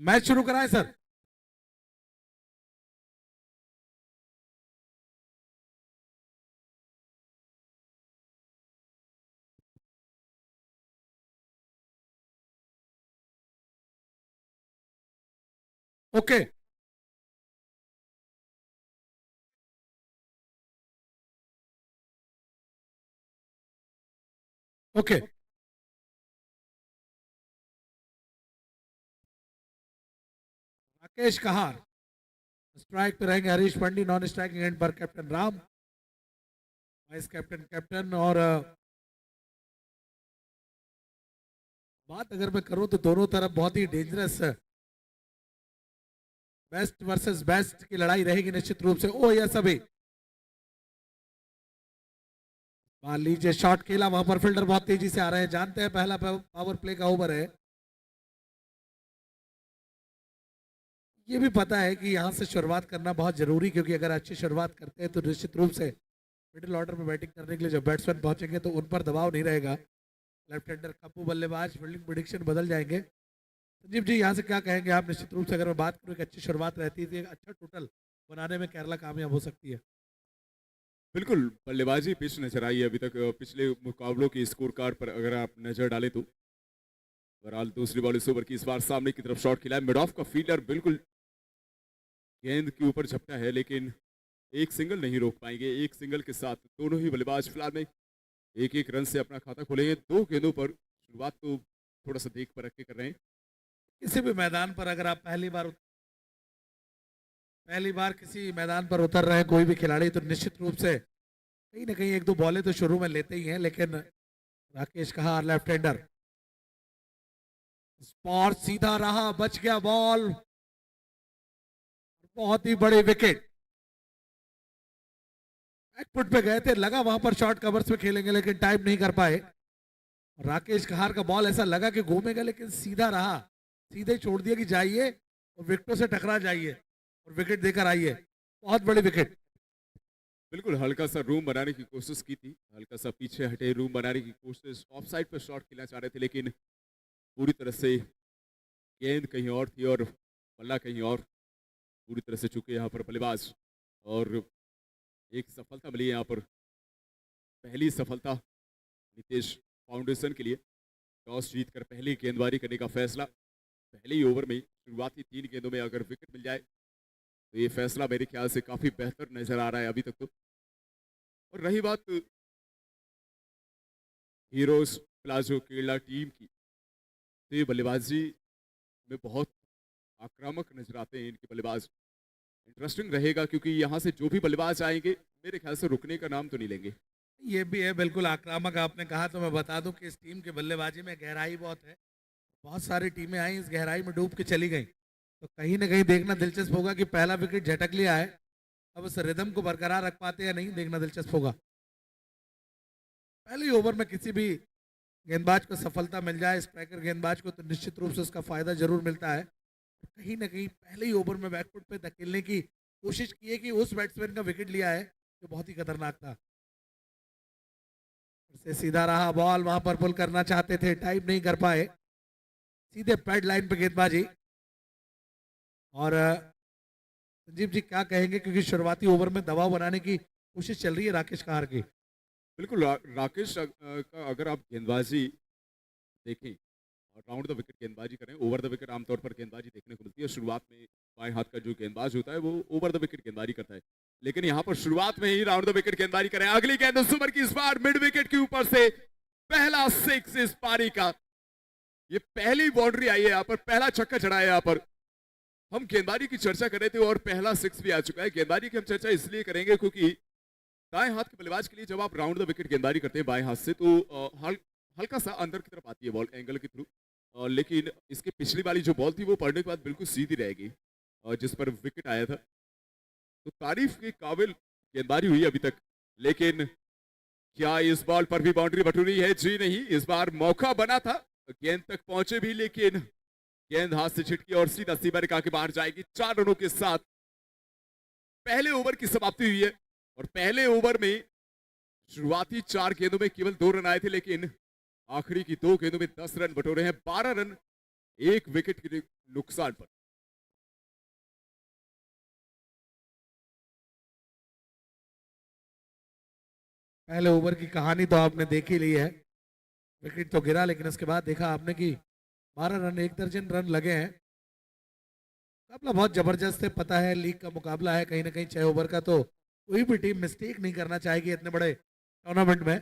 Match शुरू कराएं sir. Okay okay. Rakesh Kahar strike पे रहेंगे, Harish Pandey non striking end पर captain Ram, vice captain captain. और बात अगर मैं करूं तो दोनों तरफ बहुत ही डेंजरस बेस्ट वर्सेस बेस्ट की लड़ाई रहेगी निश्चित रूप से। ओ यस अभी मान लीजिए शॉट खेला, वहां पर फील्डर बहुत तेजी से आ रहे हैं, जानते हैं पहला पावर प्ले का ओवर है। ये भी पता है कि यहां से शुरुआत करना बहुत जरूरी, क्योंकि अगर अच्छी शुरुआत करते हैं तो निश्चित रूप से मिडिल ऑर्डर में बैटिंग करने के लिए जब बैट्समैन पहुंचेंगे तो उन पर दबाव नहीं रहेगा। लेफ्ट हैंडर कप्पू बल्लेबाज, फील्डिंग प्रेडिक्शन बदल जाएंगे। संजीव जी यहाँ से क्या कहेंगे आप? निश्चित रूप से अगर मैं बात करूँ, एक अच्छी शुरुआत रहती थी, एक अच्छा टोटल बनाने में केरला कामयाब हो सकती है। बिल्कुल बल्लेबाजी पिच नजर आई है अभी तक। पिछले मुकाबलों की स्कोर कार्ड पर अगर आप नजर डालें तो बहरहाल दूसरी बॉल इस ओवर की इस बार सामने की तरफ शॉट खिलाया। मिड ऑफ का फील्डर बिल्कुल गेंद के ऊपर झपटा है, लेकिन एक सिंगल नहीं रोक पाएंगे। एक सिंगल के साथ दोनों ही बल्लेबाज फिलहाल में एक एक रन से अपना खाता खोलेंगे। दो गेंदों पर शुरुआत तो थोड़ा सा देख पर रख के कर रहे हैं। किसी भी मैदान पर अगर आप पहली बार किसी मैदान पर उतर रहे हैं कोई भी खिलाड़ी, तो निश्चित रूप से कहीं ना कहीं एक दो बॉलें तो शुरू में लेते ही हैं। लेकिन राकेश कहार लेफ्ट हैंडर, स्पॉट सीधा रहा, बच गया बॉल, बहुत ही बड़े विकेट। बैकफुट पे गए थे, लगा वहां पर शॉर्ट कवर्स में खेलेंगे, लेकिन टाइम नहीं कर पाए। राकेश कहार का बॉल ऐसा लगा कि घूमेगा, लेकिन सीधा रहा, सीधे छोड़ दिया कि जाइए और विकेटों से टकरा जाइए और विकेट देकर आइए। बहुत बड़ी विकेट। बिल्कुल हल्का सा रूम बनाने की कोशिश की थी, हल्का सा पीछे हटे रूम बनाने की कोशिश, ऑफ साइड पर शॉट खेलना चाह रहे थे, लेकिन पूरी तरह से गेंद कहीं और थी और बल्ला कहीं और। पूरी तरह से चुके यहाँ पर बल्लेबाज और एक सफलता मिली यहाँ पर, पहली सफलता नीतीश फाउंडेशन के लिए। टॉस जीतकर पहली गेंदबाजी करने का फैसला पहले ही ओवर में, शुरुआती 3 गेंदों में अगर विकेट मिल जाए तो ये फैसला मेरे ख्याल से काफी बेहतर नजर आ रहा है अभी तक तो। और रही बात हीरोज प्लाजो केरला टीम की, तो ये बल्लेबाजी में बहुत आक्रामक नजर आते हैं इनके बल्लेबाज। इंटरेस्टिंग रहेगा क्योंकि यहाँ से जो भी बल्लेबाज आएंगे मेरे ख्याल से रुकने का नाम तो नहीं लेंगे। ये भी है बिल्कुल आक्रामक आपने कहा, तो मैं बता दूं कि इस टीम के बल्लेबाजी में गहराई बहुत है। बहुत सारी टीमें आई, इस गहराई में डूब के चली गई, तो कहीं ना कहीं देखना दिलचस्प होगा कि पहला विकेट झटक लिया है, अब उस रिदम को बरकरार रख पाते हैं या नहीं, देखना दिलचस्प होगा। पहले ओवर में किसी भी गेंदबाज को सफलता मिल जाए, स्ट्राइकर गेंदबाज को, तो निश्चित रूप से उसका फायदा जरूर मिलता है। कहीं ना कहीं पहले ही ओवर में बैकफुट पे धकेलने की कोशिश की है कि उस बैट्समैन का विकेट लिया है जो बहुत ही खतरनाक था। से सीधा रहा बॉल, वहां पर पुल करना चाहते थे, टाइम नहीं कर पाए, सीधे पैड लाइन पे गेंदबाजी। और संजीव जी क्या कहेंगे, क्योंकि शुरुआती ओवर में दबाव बनाने की कोशिश चल रही है राकेश कहार की। बिल्कुल राकेश का अगर आप गेंदबाजी देखें और राउंड द विकेट गेंदबाजी करें, ओवर द विकेट आमतौर पर गेंदबाजी देखने को मिलती है। शुरुआत में बाएं हाथ का जो गेंदबाज होता है वो ओवर द विकेट गेंदबाजी करता है, लेकिन यहाँ पर शुरुआत में ही राउंड द विकेट गेंदबाजी करें। अगली गेंद उस ओवर की इस बार मिड विकेट के ऊपर से पहला 6 इस पारी का। ये पहली बाउंड्री आई है यहाँ पर, पहला छक्का चढ़ा है यहाँ पर। हम गेंदबाजी की चर्चा कर रहे थे और पहला 6 भी आ चुका है। गेंदबाजी की हम चर्चा इसलिए करेंगे क्योंकि दाएं हाथ के बल्लेबाज के लिए जब आप राउंड द विकेट गेंदबाजी करते हैं बाएं हाथ से, तो हल्का सा अंदर की तरफ आती है बॉल एंगल के थ्रू, लेकिन इसके पिछली वाली जो बॉल थी वो पड़ने के बाद बिल्कुल सीधी रहेगी, जिस पर विकेट आया था। तो तारीफ के काबिल गेंदबाजी हुई अभी तक, लेकिन क्या इस बॉल पर भी बाउंड्री बटोरी है? जी नहीं, इस बार मौका बना था, गेंद तक पहुंचे भी, लेकिन गेंद हाथ से छिटकी और सीधा सीमा के बाहर जाएगी। 4 रनों के साथ पहले ओवर की समाप्ति हुई है और पहले ओवर में शुरुआती 4 गेंदों में केवल 2 रन आए थे, लेकिन आखिरी की 2 गेंदों में 10 रन बटोरे हैं। 12 रन एक विकेट के नुकसान पर। पहले ओवर की कहानी तो आपने देख ही ली है, विकेट तो गिरा लेकिन उसके बाद देखा आपने कि 12 रन, 1 दर्जन रन लगे हैं। मुकाबला बहुत जबरदस्त है, पता है लीग का मुकाबला है, कहीं ना कहीं 6 ओवर का, तो कोई भी टीम मिस्टेक नहीं करना चाहेगी इतने बड़े टूर्नामेंट में।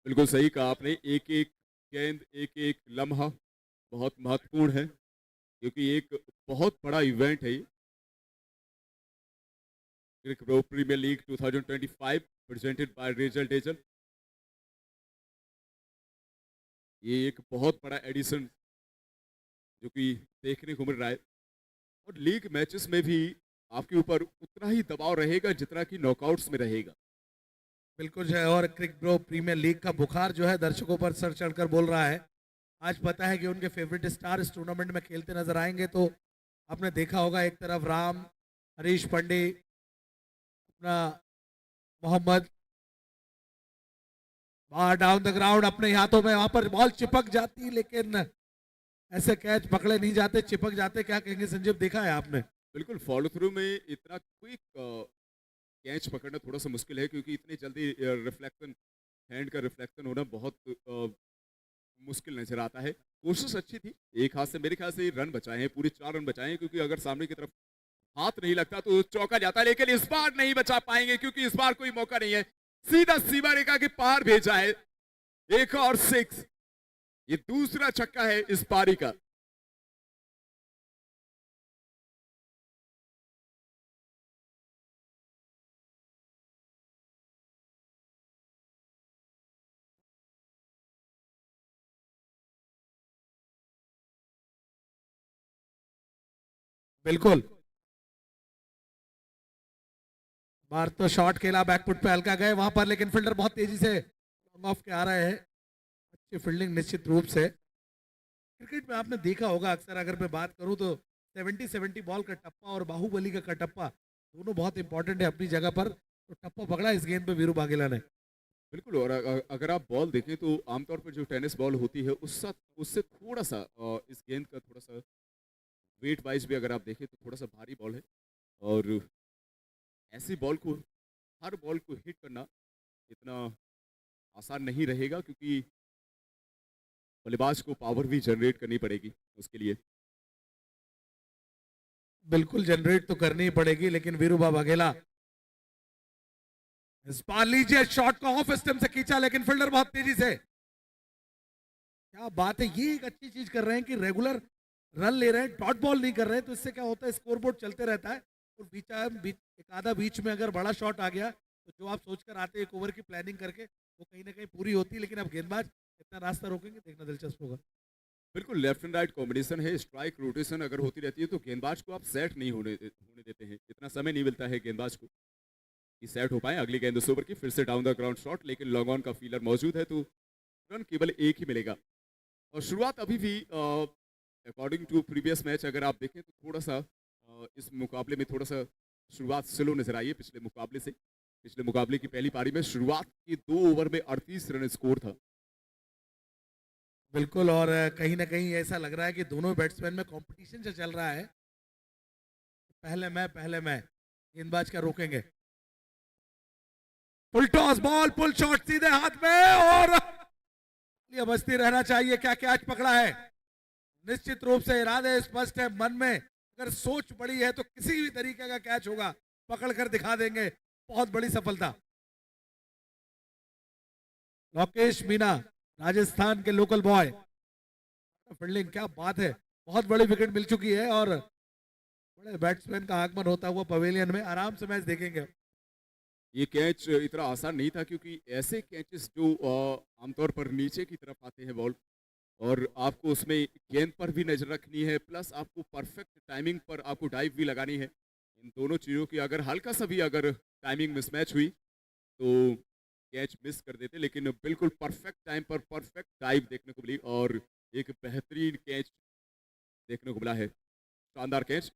बिल्कुल सही कहा आपने, एक एक गेंद, एक एक लम्हा बहुत महत्वपूर्ण है, क्योंकि एक बहुत बड़ा इवेंट है ये। Cricket pro premier league 2025 presented by razzle dazzle. ये एक बहुत बड़ा एडिशन जो कि देखने को मिल रहा है, और लीग मैचेस में भी आपके ऊपर उतना ही दबाव रहेगा जितना कि नॉकआउट्स में रहेगा। बिल्कुल जो है, और क्रिक ब्रो प्रीमियर लीग का बुखार जो है दर्शकों पर सर चढ़कर बोल रहा है। आज पता है कि उनके फेवरेट स्टार इस टूर्नामेंट में खेलते नजर आएंगे, तो आपने देखा होगा एक तरफ राम, हरीश पांडे, अपना मोहम्मद, बाहर डाउन द ग्राउंड अपने हाथों में, वहां पर बॉल चिपक जाती लेकिन ऐसे कैच पकड़े नहीं जाते, चिपक जाते। क्या कहेंगे संजीव, देखा है आपने? बिल्कुल, फॉलो थ्रू में इतना क्विक कैच पकड़ना थोड़ा सा मुश्किल है, क्योंकि इतनी जल्दी रिफ्लेक्शन, हैंड का रिफ्लेक्शन होना बहुत मुश्किल नजर आता है। कोशिश अच्छी थी, एक हाथ से मेरे ख्याल से रन बचाए हैं, पूरे 4 रन बचाए हैं, क्योंकि अगर सामने की तरफ हाथ नहीं लगता तो चौका जाता, लेकिन इस बार नहीं बचा पाएंगे, क्योंकि इस बार कोई मौका नहीं है। सीधा सीमा रेखा के पार भेजा है, एक और 6। ये दूसरा छक्का है इस पारी का। बिल्कुल, बार तो शॉट खेला, बैकफुट पे हल्का गए वहां पर, लेकिन फील्डर बहुत तेजी से लॉन्ग ऑफ के आ रहे हैं। अच्छी फील्डिंग निश्चित रूप से। क्रिकेट में आपने देखा होगा अक्सर, अगर मैं बात करूं तो 70-70 बॉल का टप्पा और बाहुबली का कटप्पा दोनों बहुत इंपॉर्टेंट है अपनी जगह पर। तो टप्पा पकड़ा इस गेंद पे वीरू बाघेला ने। बिल्कुल, और अगर आप बॉल देखें तो आमतौर पर जो टेनिस बॉल होती है उससे उससे थोड़ा सा इस गेंद का थोड़ा सा वेट वाइज भी अगर आप देखें तो थोड़ा सा भारी बॉल है, और ऐसी बॉल को, हर बॉल को हिट करना इतना आसान नहीं रहेगा, क्योंकि बल्लेबाज को पावर भी जनरेट करनी पड़ेगी उसके लिए। बिल्कुल जनरेट तो करनी ही पड़ेगी, लेकिन वीरूबा बाघेला इस बार लीजिए शॉट को ऑफ स्टंप से खींचा, लेकिन फील्डर बहुत तेजी से। क्या बात है, ये एक अच्छी चीज कर रहे हैं कि रेगुलर रन ले रहे हैं, डॉट बॉल नहीं कर रहे हैं, तो इससे क्या होता है स्कोरबोर्ड चलते रहता है। और एक आधा बीच में अगर बड़ा शॉट आ गया तो जो आप सोचकर आते हैं एक ओवर की प्लानिंग करके, वो कहीं ना कहीं पूरी होती है। लेकिन अब गेंदबाज कितना रास्ता रोकेंगे, देखना दिलचस्प होगा। बिल्कुल, लेफ्ट एंड राइट कॉम्बिनेशन है, स्ट्राइक रोटेशन अगर होती रहती है तो गेंदबाज को आप सेट नहीं होने देते हैं, इतना समय नहीं मिलता है गेंदबाज को कि सेट हो पाए। अगली गेंद उस ओवर की फिर से डाउन द ग्राउंड शॉट, लेकिन लॉन्ग ऑन का फीलर मौजूद है, तो रन केवल एक ही मिलेगा। और शुरुआत अभी भी अकॉर्डिंग टू प्रीवियस मैच अगर आप देखें तो थोड़ा सा इस मुकाबले में थोड़ा सा शुरुआत स्लो नजर आई है पिछले मुकाबले से। पिछले मुकाबले की पहली पारी में शुरुआत के 2 ओवर में 38 रन स्कोर था। बिल्कुल, और कहीं ना कहीं ऐसा लग रहा है कि दोनों बैट्समैन में कंपटीशन जो चल रहा है, पहले मैं गेंदबाज क्या रोकेंगे। Full toss ball, full shot सीधे हाथ में, और ये बचती रहना चाहिए। क्या कैच पकड़ा है, निश्चित रूप से इरादे स्पष्ट है मन में, अगर सोच बड़ी है तो किसी भी तरीके का कैच होगा, पकड़ कर दिखा देंगे। बहुत बड़ी सफलता। लोकेश मीना, राजस्थान के लोकल बॉय, फील्डिंग क्या बात है, बहुत बड़ी विकेट मिल चुकी है, और बड़े बैट्समैन का आगमन होता हुआ पवेलियन में, आराम से मैच देखेंगे। ये कैच इतना आसान नहीं था, क्योंकि ऐसे कैचेस जो आमतौर पर नीचे की तरफ आते हैं बॉल, और आपको उसमें गेंद पर भी नजर रखनी है, प्लस आपको परफेक्ट टाइमिंग पर आपको डाइव भी लगानी है। इन दोनों चीज़ों की अगर हल्का सा भी अगर टाइमिंग मिसमैच हुई तो कैच मिस कर देते, लेकिन बिल्कुल परफेक्ट टाइम पर परफेक्ट डाइव देखने को मिली, और एक बेहतरीन कैच देखने को मिला है, शानदार कैच।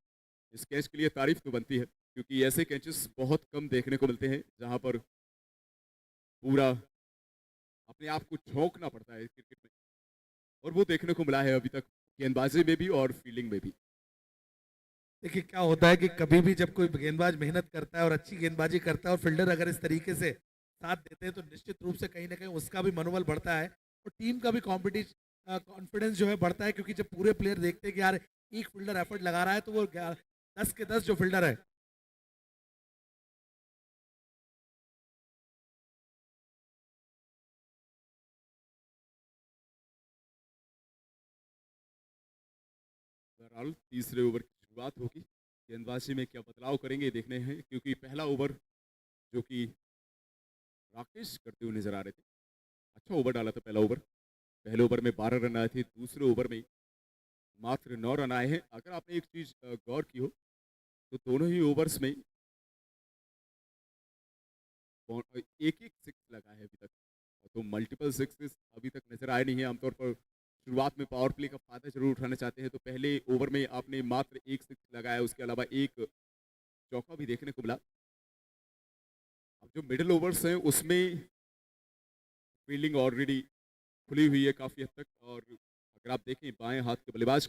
इस कैच के लिए तारीफ तो बनती है, क्योंकि ऐसे कैचेस बहुत कम देखने को मिलते हैं जहां पर पूरा अपने आप को झोंकना पड़ता है क्रिकेट में, और वो देखने को मिला है अभी तक गेंदबाजी में भी और फील्डिंग में भी। देखिए क्या होता है कि कभी भी जब कोई गेंदबाज मेहनत करता है और अच्छी गेंदबाजी करता है और फील्डर अगर इस तरीके से साथ देते हैं तो निश्चित रूप से कहीं ना कहीं उसका भी मनोबल बढ़ता है और टीम का भी कॉम्पिटिशन कॉन्फिडेंस जो है बढ़ता है, क्योंकि जब पूरे प्लेयर देखते हैं कि यार एक फील्डर एफर्ट लगा रहा है तो वो 10 के 10 जो फील्डर है। बहरहाल तीसरे ओवर की शुरुआत होगी, गेंदबाजी में क्या बदलाव करेंगे देखने हैं, क्योंकि पहला ओवर जो कि राकेश करते हुए नजर आ रहे थे, अच्छा ओवर डाला था पहला ओवर। पहले ओवर में 12 रन आए थे, दूसरे ओवर में मात्र 9 रन आए हैं। अगर आपने एक चीज गौर की हो तो दोनों ही ओवर्स में एक एक सिक्स लगा है अभी तक, तो मल्टीपल सिक्सेस अभी तक नजर आए नहीं है। आमतौर पर शुरुआत में पावर प्ले का फायदा जरूर उठाना चाहते हैं, तो पहले ओवर में आपने मात्र एक सिक्स लगाया, उसके अलावा एक चौका भी देखने को मिला। अब जो मिडिल ओवर्स हैं उसमें फील्डिंग ऑलरेडी खुली हुई है काफी हद तक, और अगर आप देखें बाएं हाथ के बल्लेबाज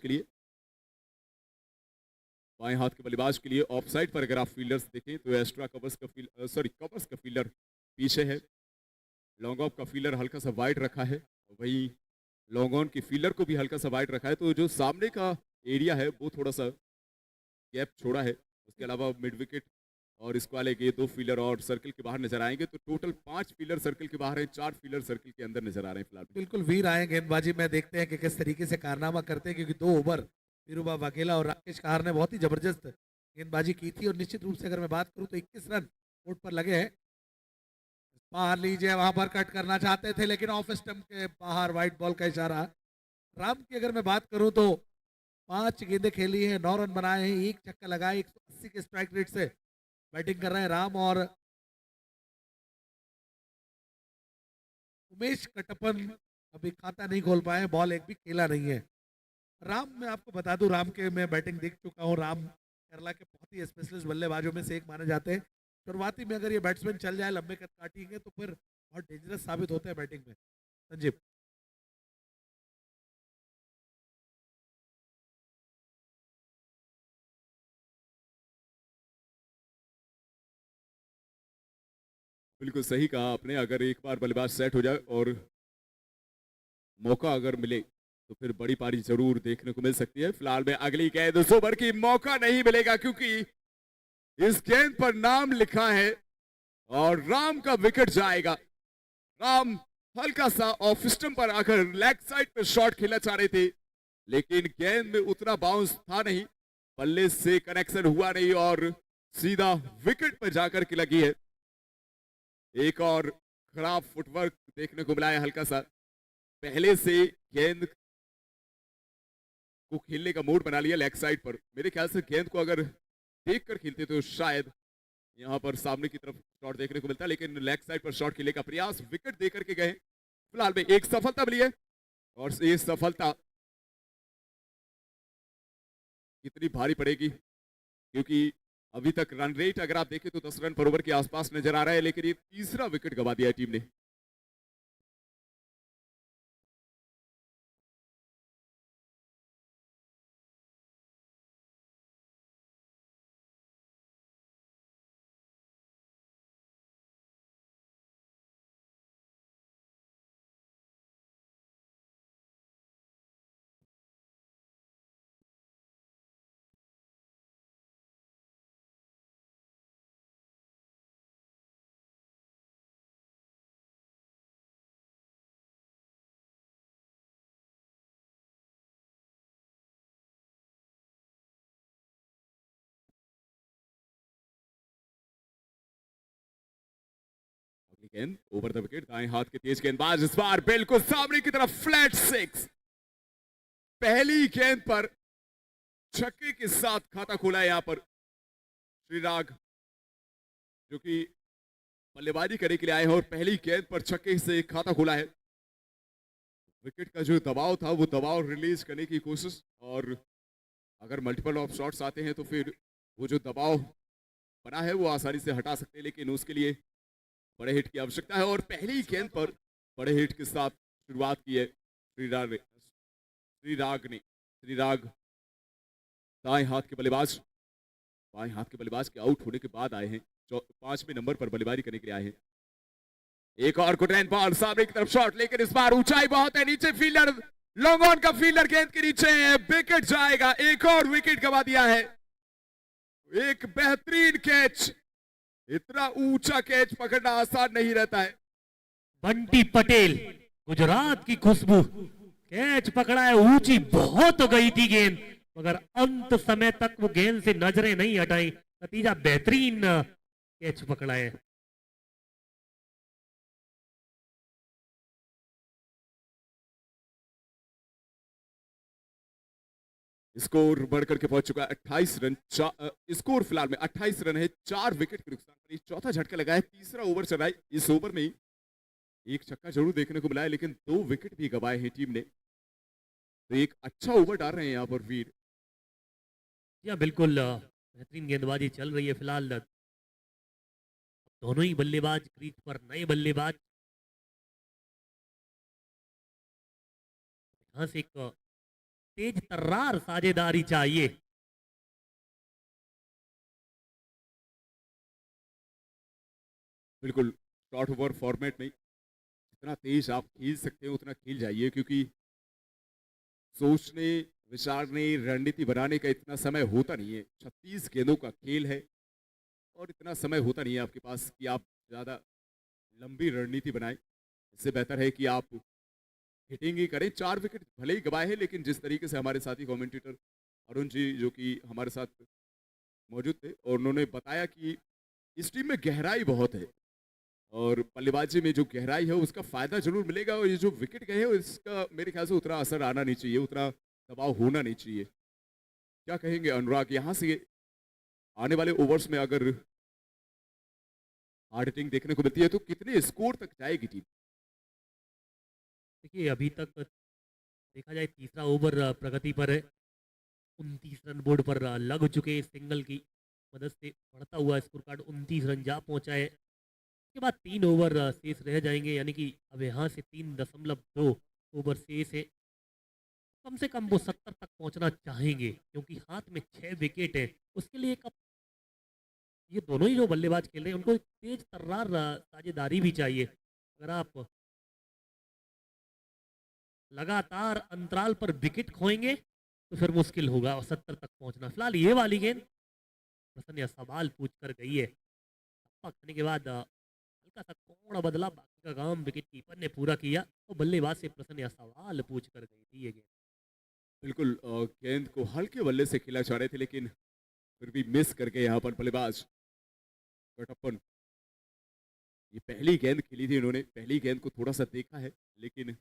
के लिए ऑफ साइड पर अगर आप फील्डर्स देखें तो एक्स्ट्रा कवर्स का फील्डर पीछे है, लॉन्ग ऑफ का फील्डर हल्का सा वाइड रखा है, वहीं लॉन्ग ऑन की फील्डर को भी हल्का सा वाइड रखा है, तो जो सामने का एरिया है वो थोड़ा सा गैप छोड़ा है। उसके अलावा मिड विकेट और स्क्वाले के 2 फील्डर और सर्कल के बाहर नजर आएंगे, तो टोटल 5 फील्डर सर्कल के बाहर हैं, 4 फील्डर सर्कल के अंदर नजर आ रहे हैं फिलहाल। बिल्कुल वीर आए गेंदबाजी में, देखते हैं कि किस तरीके से कारनामा करते हैं, क्योंकि 2 ओवर वीरूबा वाघेला और राकेश कहार ने बहुत ही जबरदस्त गेंदबाजी की थी और निश्चित रूप से अगर मैं बात करूं तो 21 रन बोर्ड पर लगे हैं। बाहर लीजिए, वहां पर कट करना चाहते थे लेकिन ऑफ स्टंप के बाहर व्हाइट बॉल का इशारा। राम की अगर मैं बात करूं तो 5 गेंदें खेली है, 9 रन बनाए हैं, एक छक्का लगाए, 180 के स्ट्राइक रेट से बैटिंग कर रहे हैं राम। और उमेश कटपन अभी खाता नहीं खोल पाए, बॉल एक भी खेला नहीं है। राम मैं आपको बता दूं, राम के मैं बैटिंग देख चुका हूं। राम केरला के बहुत ही स्पेशलिस्ट बल्लेबाजों में से एक माने जाते हैं। शुरुआती में अगर ये बैट्समैन चल जाए, लंबे कद काटेंगे तो फिर बहुत डेंजरस साबित होते हैं बैटिंग में। संजीव। बिल्कुल सही कहा आपने, अगर एक बार बल्लेबाज सेट हो जाए और मौका अगर मिले तो फिर बड़ी पारी जरूर देखने को मिल सकती है। फिलहाल में अगली गेंद उस ओवर की मौका नहीं मिलेगा, क्योंकि इस गेंद पर नाम लिखा है और राम का विकेट जाएगा। राम हल्का सा ऑफ स्टंप पर आकर लेग साइड पे शॉट खेलना चाह रहे थे, लेकिन गेंद में उतना बाउंस था नहीं, बल्ले से कनेक्शन हुआ नहीं और सीधा विकेट पर जाकर के लगी है। एक और खराब फुटवर्क देखने को मिला है हल्का सा, पहले से गेंद को खेलने का मूड बना लिया लेग साइड पर। मेरे ख्याल से गेंद को अगर देख कर खेलते तो शायद यहाँ पर सामने की तरफ शॉट देखने को मिलता, लेकिन लेग साइड पर शॉट खेलने का प्रयास, विकेट देकर के गए। फिलहाल में एक सफलता मिली है, और ये सफलता कितनी भारी पड़ेगी, क्योंकि अभी तक रन रेट अगर आप देखें तो 10 रन पर ओवर के आसपास नजर आ रहा है, लेकिन ये तीसरा विकेट गवा दिया है टीम ने। गेंद ओवर द विकेट, दाएं हाथ के तेज गेंदबाज इस बार बिल्कुल सामने की तरफ फ्लैट 6। पहली गेंद पर छक्के के साथ खाता खोला है यहां पर श्रीराग, जो कि बल्लेबाजी करने के लिए आए हैं और पहली गेंद पर छक्के से खाता खोला है। विकेट का जो दबाव था वो दबाव रिलीज करने की कोशिश, और अगर मल्टीपल ऑफ शॉट्स आते हैं तो फिर वो जो दबाव बना है वो आसानी से हटा सकते हैं, लेकिन उसके लिए बड़े हिट की आवश्यकता है। और पहली गेंद पर बड़े हिट के साथ शुरुआत की है श्रीराग दाएं हाथ के बल्लेबाज बाएं हाथ के बल्लेबाज के आउट होने के बाद आए हैं। 5वें नंबर पर बल्लेबाजी करने के लिए आए हैं। एक और गुड रन बॉल सामने की तरफ शॉट, लेकिन इस बार ऊंचाई बहुत है, नीचे फील्डर लॉन्ग ऑन का फील्डर गेंद के नीचे है, विकेट जाएगा। एक और विकेट गवा दिया है। एक बेहतरीन कैच, इतना ऊंचा कैच पकड़ना आसान नहीं रहता है। बंटी पटेल, गुजरात की खुशबू, कैच पकड़ा है, ऊंची बहुत गई थी गेंद, मगर अंत समय तक वो गेंद से नजरें नहीं हटाई। नतीजा बेहतरीन कैच पकड़ा है। स्कोर बढ़कर के पहुंच चुका है 28 रन। स्कोर फिलहाल में 28 रन है, 4 विकेट के नुकसान पर चौथा झटका लगा है। तीसरा ओवर चल रहा है। इस ओवर में एक छक्का जरूर देखने को मिला है, लेकिन 2 विकेट भी गंवाए हैं टीम ने। तो एक अच्छा ओवर डाल रहे हैं यहाँ पर वीर। या बिल्कुल बेहतरीन गेंदबाजी चल रही है फिलहाल। दोनों ही बल्लेबाज क्रीज पर नए बल्लेबाज। यहां से एक तेज तर्रार साझेदारी चाहिए। बिल्कुल शॉर्ट ओवर फॉर्मेट में जितना तेज आप खेल सकते हैं उतना खेल जाइए, क्योंकि सोचने विचारने रणनीति बनाने का इतना समय होता नहीं है। 36 गेंदों का खेल है और इतना समय होता नहीं है आपके पास कि आप ज़्यादा लंबी रणनीति बनाएं। इससे बेहतर है कि आप हिटिंग ही करें। 4 विकेट भले ही गवाए हैं, लेकिन जिस तरीके से हमारे साथी कमेंटेटर अरुण जी जो कि हमारे साथ मौजूद थे, और उन्होंने बताया कि इस टीम में गहराई बहुत है और बल्लेबाजी में जो गहराई है उसका फायदा जरूर मिलेगा। और ये जो विकेट गए हैं इसका मेरे ख्याल से उतना असर आना नहीं चाहिए, उतना दबाव होना नहीं चाहिए। क्या कहेंगे अनुराग, यहाँ से आने वाले ओवर्स में अगर हार्ड हिटिंग देखने को मिलती है तो कितने स्कोर तक जाएगी टीम? देखिए अभी तक देखा जाए तीसरा ओवर प्रगति पर है। 29 रन बोर्ड पर लग चुके। सिंगल की मदद से बढ़ता हुआ स्कोर कार्ड 29 रन जा पहुंचा है। उसके बाद 3 ओवर शेष रह जाएंगे, यानी कि अब यहाँ से 3.2 ओवर शेष है। कम से कम वो 70 तक पहुंचना चाहेंगे, क्योंकि हाथ में 6 विकेट है। उसके लिए एक ये दोनों ही जो बल्लेबाज खेल रहे हैं उनको एक तेज तर्रार साझेदारी भी चाहिए। अगर आप लगातार अंतराल पर विकेट खोएंगे तो फिर मुश्किल होगा और 70 तक पहुंचना। फिलहाल ये वाली गेंद प्रसन्न सवाल पूछ कर गई है। खाने के बाद हल्का सा कोण बदला, बाकी का काम विकेट कीपर ने पूरा किया। तो बल्लेबाज से प्रसन्न सवाल पूछ कर गई थी ये गेंद। बिल्कुल गेंद को हल्के बल्ले से खेला चाह रहे थे, लेकिन फिर भी मिस करके यहाँ पर बल्लेबाज कटप्पन। ये पहली गेंद खेली थी इन्होंने, पहली गेंद को थोड़ा सा देखा है, लेकिन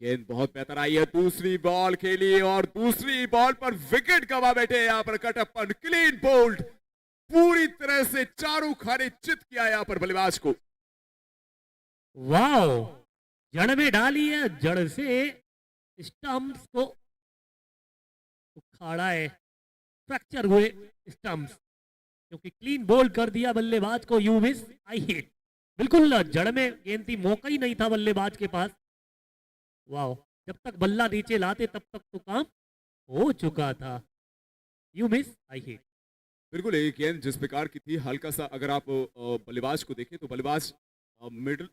गेंद बहुत बेहतर आई है। दूसरी बॉल खेली और दूसरी बॉल पर विकेट गवा बैठे यहाँ पर कटप्पन। क्लीन बोल्ड, पूरी तरह से चारों खाने चित किया यहाँ पर बल्लेबाज को। वाह, जड़ में डाली है, जड़ से स्टंप्स को उखाड़ा है, फ्रैक्चर हुए स्टंप्स, क्योंकि क्लीन बोल्ड कर दिया बल्लेबाज को। यू मिस आई हिट, बिल्कुल जड़ में गेंद थी, मौका ही नहीं था बल्लेबाज के पास। वाह, जब तक बल्ला नीचे लाते तब तक तो काम हो चुका था। You miss I hit. बिल्कुल एक गेंद जिस प्रकार की थी, हल्का सा अगर आप बल्लेबाज को देखें तो बल्लेबाज मिडल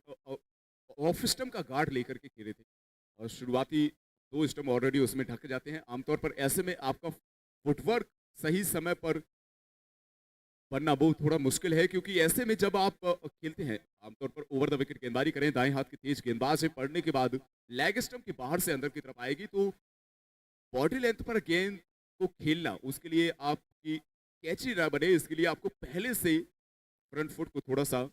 ऑफ स्टंप का गार्ड लेकर के खेले थे और शुरुआती 2 स्टंप ऑलरेडी उसमें ढक जाते हैं। आमतौर पर ऐसे में आपका फुटवर्क सही समय पर बनना वो थोड़ा मुश्किल है, क्योंकि ऐसे में जब आप खेलते हैं आमतौर पर ओवर द विकेट गेंदबाजी करें, दाएं हाथ के तेज गेंदबाज से पड़ने के बाद लेग स्टंप के बाहर से अंदर की तरफ आएगी, तो बॉडी लेंथ पर गेंद को खेलना, उसके लिए आपकी कैची ना बने, इसके लिए आपको पहले से फ्रंट फुट को थोड़ा सा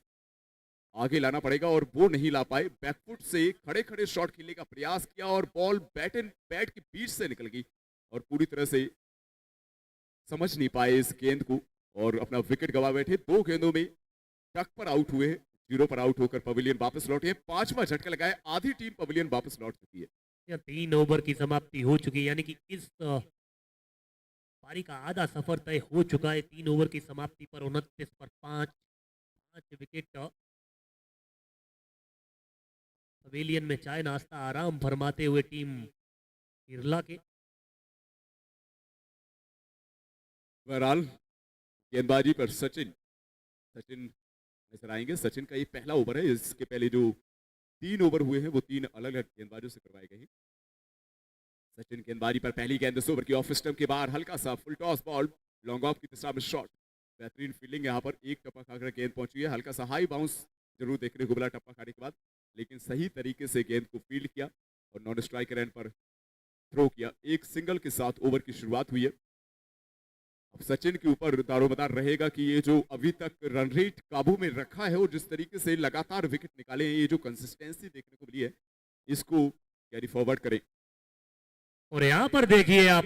आगे लाना पड़ेगा और वो नहीं ला पाए। बैकफुट से खड़े खड़े शॉट खेलने का प्रयास किया और बॉल बैट के बीच से निकल गई और पूरी तरह से समझ नहीं पाए इस गेंद को और अपना विकेट गवा बैठे। 2 गेंदों में टक पर आउट हुए, 0 पर आउट होकर पवेलियन वापस लौटे। 5वां झटका लगाए, आधी टीम पवेलियन वापस लौट चुकी है। 3 ओवर की समाप्ति हो चुकी है, यानी कि इस पारी का आधा सफर तय हो चुका है। 3 ओवर की समाप्ति पर 29 पर 5 विकेट पवेलियन में चाय नाश्ता आराम फरमाते हुए टीम केरला के। बहरहाल गेंदबाजी पर सचिन सचिन नजर आएंगे। सचिन का ये पहला ओवर है। इसके पहले जो 3 ओवर हुए हैं वो 3 अलग अलग गेंदबाजों से करवाए गए हैं। सचिन गेंदबाजी पर पहली गेंद इस ओवर की ऑफ स्टंप के बाहर हल्का सा full toss ball long off की दिशा में शॉट। बेहतरीन फील्डिंग यहाँ पर एक टप्पा खाकर गेंद पहुंची है। हल्का सा हाई बाउंस जरूर देखने को मिला टप्पा खाने के बाद, लेकिन सही तरीके से गेंद को फील्ड किया और नॉन स्ट्राइक एंड पर थ्रो किया। एक सिंगल के साथ ओवर की शुरुआत हुई है। अब सचिन के ऊपर दारोमदार रहेगा कि ये जो अभी तक रन रेट काबू में रखा है और जिस तरीके से लगातार विकेट निकाले हैं, ये जो कंसिस्टेंसी देखने को मिली है, इसको कैरी फॉरवर्ड करें। और यहां पर देखिए आप,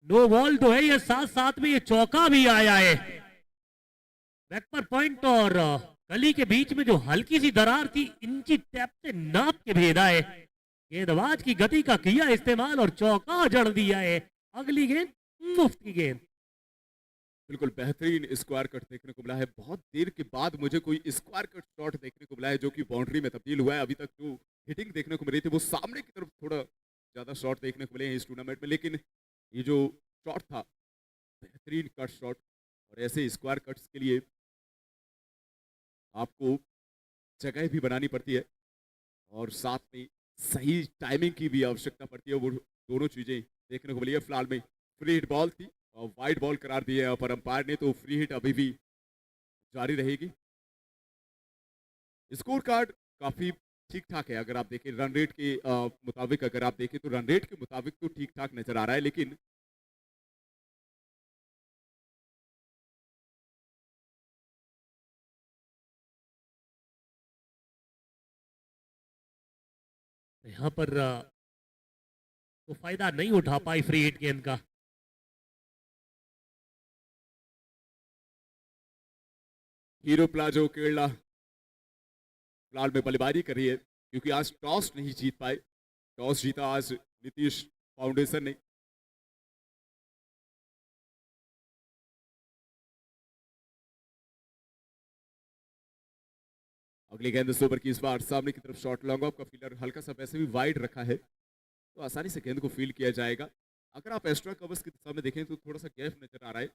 नो बॉल तो है ये, साथ साथ में ये चौका भी आया है। बैकपर पॉइंट और गली के बीच में जो हल्की सी दरार थी, इंची टैप से नाप के भेदा है। गेंदबाज की गति का किया इस्तेमाल और चौका जड़ दिया है। अगली गेंद मुफ्त की गेंद। बिल्कुल बेहतरीन स्क्वायर कट देखने को मिला है। बहुत देर के बाद मुझे कोई स्क्वायर कट शॉट देखने को मिला है जो कि बाउंड्री में तब्दील हुआ है। अभी तक जो हिटिंग देखने को मिली थी वो सामने की तरफ थोड़ा ज्यादा शॉट देखने को मिले हैं इस टूर्नामेंट में, लेकिन ये जो शॉट था बेहतरीन कट शॉट। और ऐसे स्क्वायर कट्स के लिए आपको जगह भी बनानी पड़ती है और साथ में सही टाइमिंग की भी आवश्यकता पड़ती है। वो दोनों चीजें देखने को मिली है। फिलहाल में फ्री हिट बॉल थी और वाइड बॉल करार दिए है पर अंपायर ने, तो फ्री हिट अभी भी जारी रहेगी। स्कोर कार्ड काफी ठीक ठाक है। अगर आप देखें रन रेट के मुताबिक, अगर आप देखें तो रन रेट के मुताबिक तो ठीक ठाक नजर आ रहा है, लेकिन यहां पर वो फायदा नहीं उठा पाई फ्री हिट गेंद का। हीरो प्लाजो केरला फिलहाल में बल्लेबाजी कर रही है क्योंकि आज टॉस नहीं जीत पाए। टॉस जीता आज नीतीश फाउंडेशन ने। अगली गेंद इस ओवर की इस बार सामने की तरफ शॉट लॉन्ग ऑफ का फील्डर हल्का सा वैसे भी वाइड रखा है तो आसानी से गेंद को फील्ड किया जाएगा। अगर आप एक्स्ट्रा कवर्स की दिशा में देखें तो थोड़ा सा गैप नजर आ रहा है।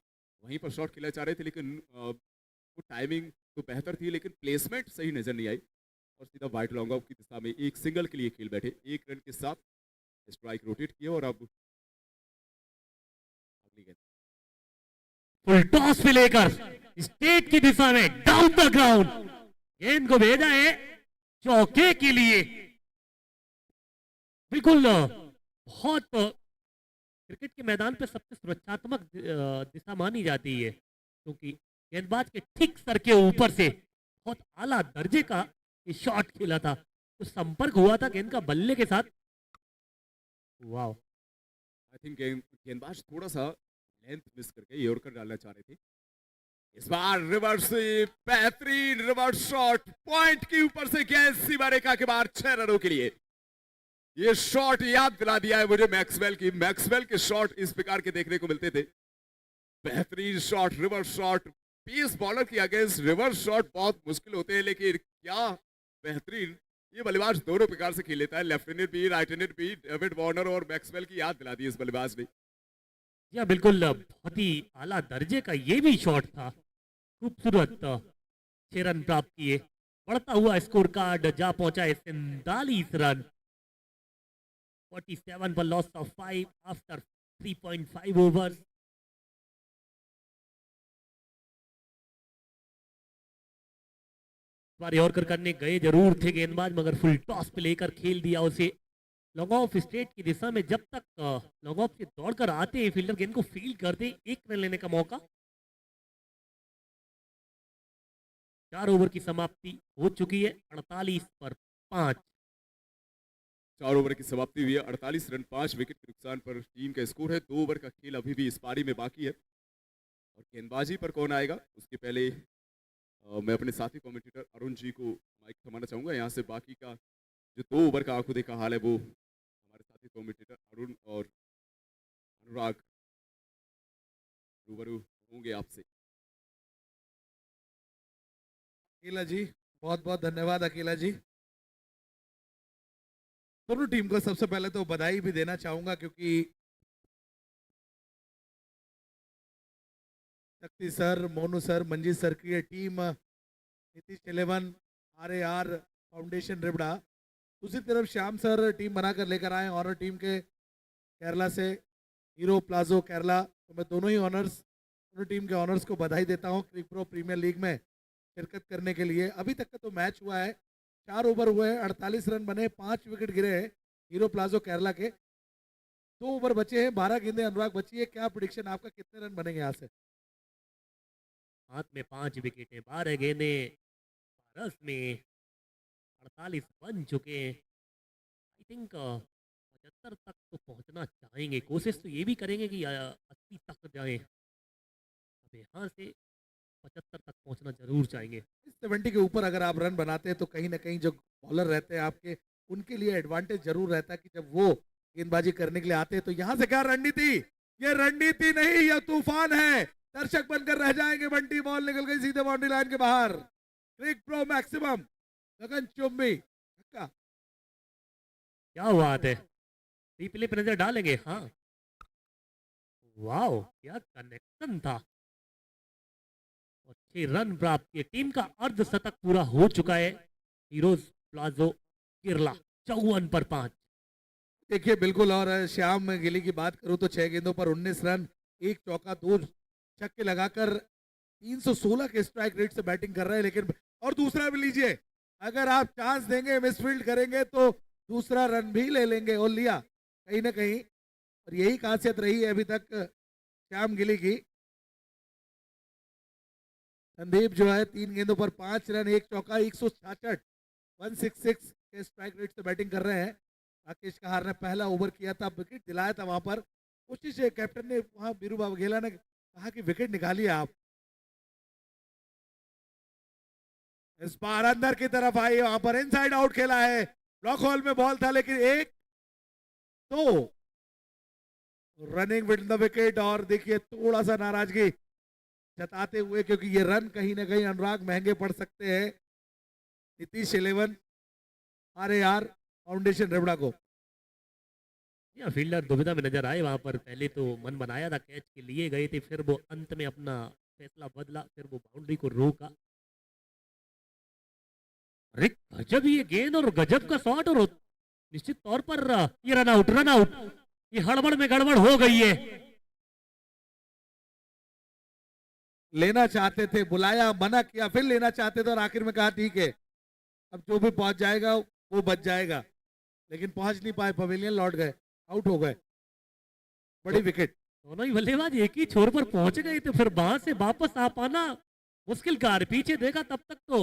वहीं पर शॉट खेला चाह रहे थे, लेकिन वो टाइमिंग तो बेहतर थी लेकिन प्लेसमेंट सही नजर नहीं आई और सीधा वाइड लॉन्ग ऑफ की दिशा में एक सिंगल के लिए खेल बैठे। 1 रन के साथ स्ट्राइक रोटेट किया और अब अगली गेंद फुल टॉस पे लेकर स्टेट की दिशा में डाउन द ग्राउंड गेंद को भेजा है चौके के लिए। बिल्कुल बहुत क्रिकेट के मैदान पे सबसे सुरक्षात्मक दिशा मानी जाती है, क्योंकि गेंदबाज के ठीक सर के ऊपर से बहुत आला दर्जे का ये शॉट खेला था। तो संपर्क हुआ था गेंद का बल्ले के साथ। वाह, आई थिंक गेंदबाज थोड़ा सा लेंथ मिस करके यॉर्कर डालना चाह रहे थे। इस बार रिवर्स बेहतरीन रिवर्स शॉट पॉइंट के ऊपर से गेंद सीमा रेखा के बाहर 6 रनों के लिए। ये शॉट याद दिला दिया है मुझे मैक्सवेल की। मैक्सवेल के शॉट इस प्रकार के देखने को मिलते थे। बेहतरीन shot reverse shot. Pace bowler के अगेंस्ट रिवर्स शॉट बहुत मुश्किल होते हैं, लेकिन क्या बेहतरीन ये बल्लेबाज दोनों प्रकार से खेल लेता है। लेफ्ट हैंडेड भी, राइट हैंडेड भी। डेविड वार्नर और मैक्सवेल की याद दिला दी इस बल्लेबाज ने। या बिल्कुल बहुत ही आला दर्जे का ये भी शॉट था। खूबसूरत 6 रन प्राप्त किए। बढ़ता हुआ स्कोर कार्ड जा पहुंचा है 47 रन। 47 पर loss of 5 after 3.5 over. Bar yorker करने गए जरूर थे गेंदबाज, मगर फुल टॉस पे लेकर खेल दिया उसे लॉन्ग ऑफ स्ट्रेट की दिशा में। जब तक लॉन्ग ऑफ से दौड़कर आते हैं फील्डर गेंद को फील्ड करते, 1 रन लेने का मौका। 4 ओवर की समाप्ति हो चुकी है 48 पर 5। 4 ओवर की समाप्ति हुई है 48 रन 5 विकेट के नुकसान पर टीम का स्कोर है। 2 ओवर का खेल अभी भी इस पारी में बाकी है और गेंदबाजी पर कौन आएगा उसके पहले मैं अपने साथी कमेंटेटर अरुण जी को माइक थमाना चाहूंगा। यहाँ से बाकी का जो 2 ओवर का आंखों देखा हाल है वो हमारे साथी कमेंटेटर अरुण और अनुराग रूबरू होंगे आपसे। नीला जी, बहुत बहुत धन्यवाद अकेला जी। दोनों टीम को सबसे पहले तो बधाई भी देना चाहूंगा, क्योंकि शक्ति sir, Monu sir, Manjeet sir की ये team, Nitish 11, RAR foundation Ribda, दूसरी तरफ श्याम सर टीम बनाकर लेकर आए ऑनर टीम के केरला से, हीरो प्लाजो केरला। तो मैं दोनों टीम के ऑनर्स को बधाई देता हूं क्रिक प्रो प्रीमियर लीग में शिरकत करने के लिए। अभी तक का तो मैच हुआ है, 4 ओवर हुए हैं, 48 रन बने, 5 विकेट गिरे हैं हीरो प्लाजो केरला के। 2 ओवर बचे हैं, 12 गेंदें अनुराग बची है। क्या प्रिडिक्शन आपका, कितने रन बनेंगे यहाँ से? हाथ में 5 विकेट है, 12 गेंदे, 12 में 48 बन चुके हैं। आई थिंक 75 तक तो पहुंचना चाहेंगे, कोशिश तो ये भी करेंगे कि 80 तक जाएं। अब यहाँ से 75 तक पहुंचना जरूर चाहेंगे। 70 के ऊपर अगर आप रन बनाते हैं तो कहीं ना कहीं जो बॉलर रहते हैं आपके, उनके लिए एडवांटेज जरूर रहता है कि जब वो गेंदबाजी करने के लिए आते हैं। तो यहाँ से क्या रणनीति? ये रणनीति नहीं, यह तूफान है। दर्शक बनकर रह जाएंगे। बंटी, बॉल निकल गई सीधे बाउंड्री लाइन के बाहर। क्रिक प्रो मैक्सिमम गगन चुम्बी छक्का। क्या बात है, रिप्ले पे नजर डालेंगे। हाँ, वाओ, क्या कनेक्शन था। और 6 रन प्राप्त किए। टीम का अर्धशतक पूरा हो चुका है। हीरोज प्लाजो केरला 54 पर 5। देखिए बिल्कुल, और श्याम गिली की बात करूं तो 6 गेंदों पर 19 रन, 1 चौका, 2 छक्के लगाकर 316 के स्ट्राइक रेट से बैटिंग कर रहे हैं। लेकिन और दूसरा भी लीजिए, अगर आप चांस देंगे, मिसफील्ड करेंगे तो दूसरा रन भी ले लेंगे, और लिया कहीं ना कहीं। और यही खासियत रही है अभी तक श्याम गिली की। संदीप जो है 3 गेंदों पर 5 रन, 1 चौका, 166 166 के स्ट्राइक रेट से बैटिंग कर रहे हैं। राकेश कहार ने पहला ओवर किया था, विकेट दिलाया था। वहां पर कोशिश है कैप्टन ने, वहां बीरू बाबगेला ने कहा कि विकेट निकालिए आप। इस बार अंदर की तरफ आई, वहां पर इनसाइड आउट खेला है। ब्लॉक होल में बॉल था, लेकिन 1 2 रनिंग विद द विकेट। और देखिए थोड़ा सा नाराजगी जताते हुए, क्योंकि ये रन कहीं ना कहीं अनुराग महंगे पड़ सकते हैं नीतीश 11 RAR फाउंडेशन रेबड़ा को। या फील्डर दुविधा में नजर आए वहां पर। पहले तो मन बनाया था, कैच के लिए गए थे, फिर वो अंत में अपना फैसला बदला, फिर वो बाउंड्री को रोका। अरे गजब ये गेंद और गजब का शॉट, और निश्चित तौर पर ये रन आउट, रन आउट। ये हड़बड़ में गड़बड़ हो गई है। लेना चाहते थे, बुलाया, मना किया, फिर लेना चाहते थे, और आखिर में कहा ठीक है, अब जो भी पहुंच जाएगा वो बच जाएगा। लेकिन पहुंच नहीं पाए, पवेलियन लौट गए, आउट हो गए। बड़ी विकेट। दोनों ही बल्लेबाज एक ही छोर पर पहुंच गए थे, फिर वहां से वापस आ पाना मुश्किल कार। पीछे देखा तब तक तो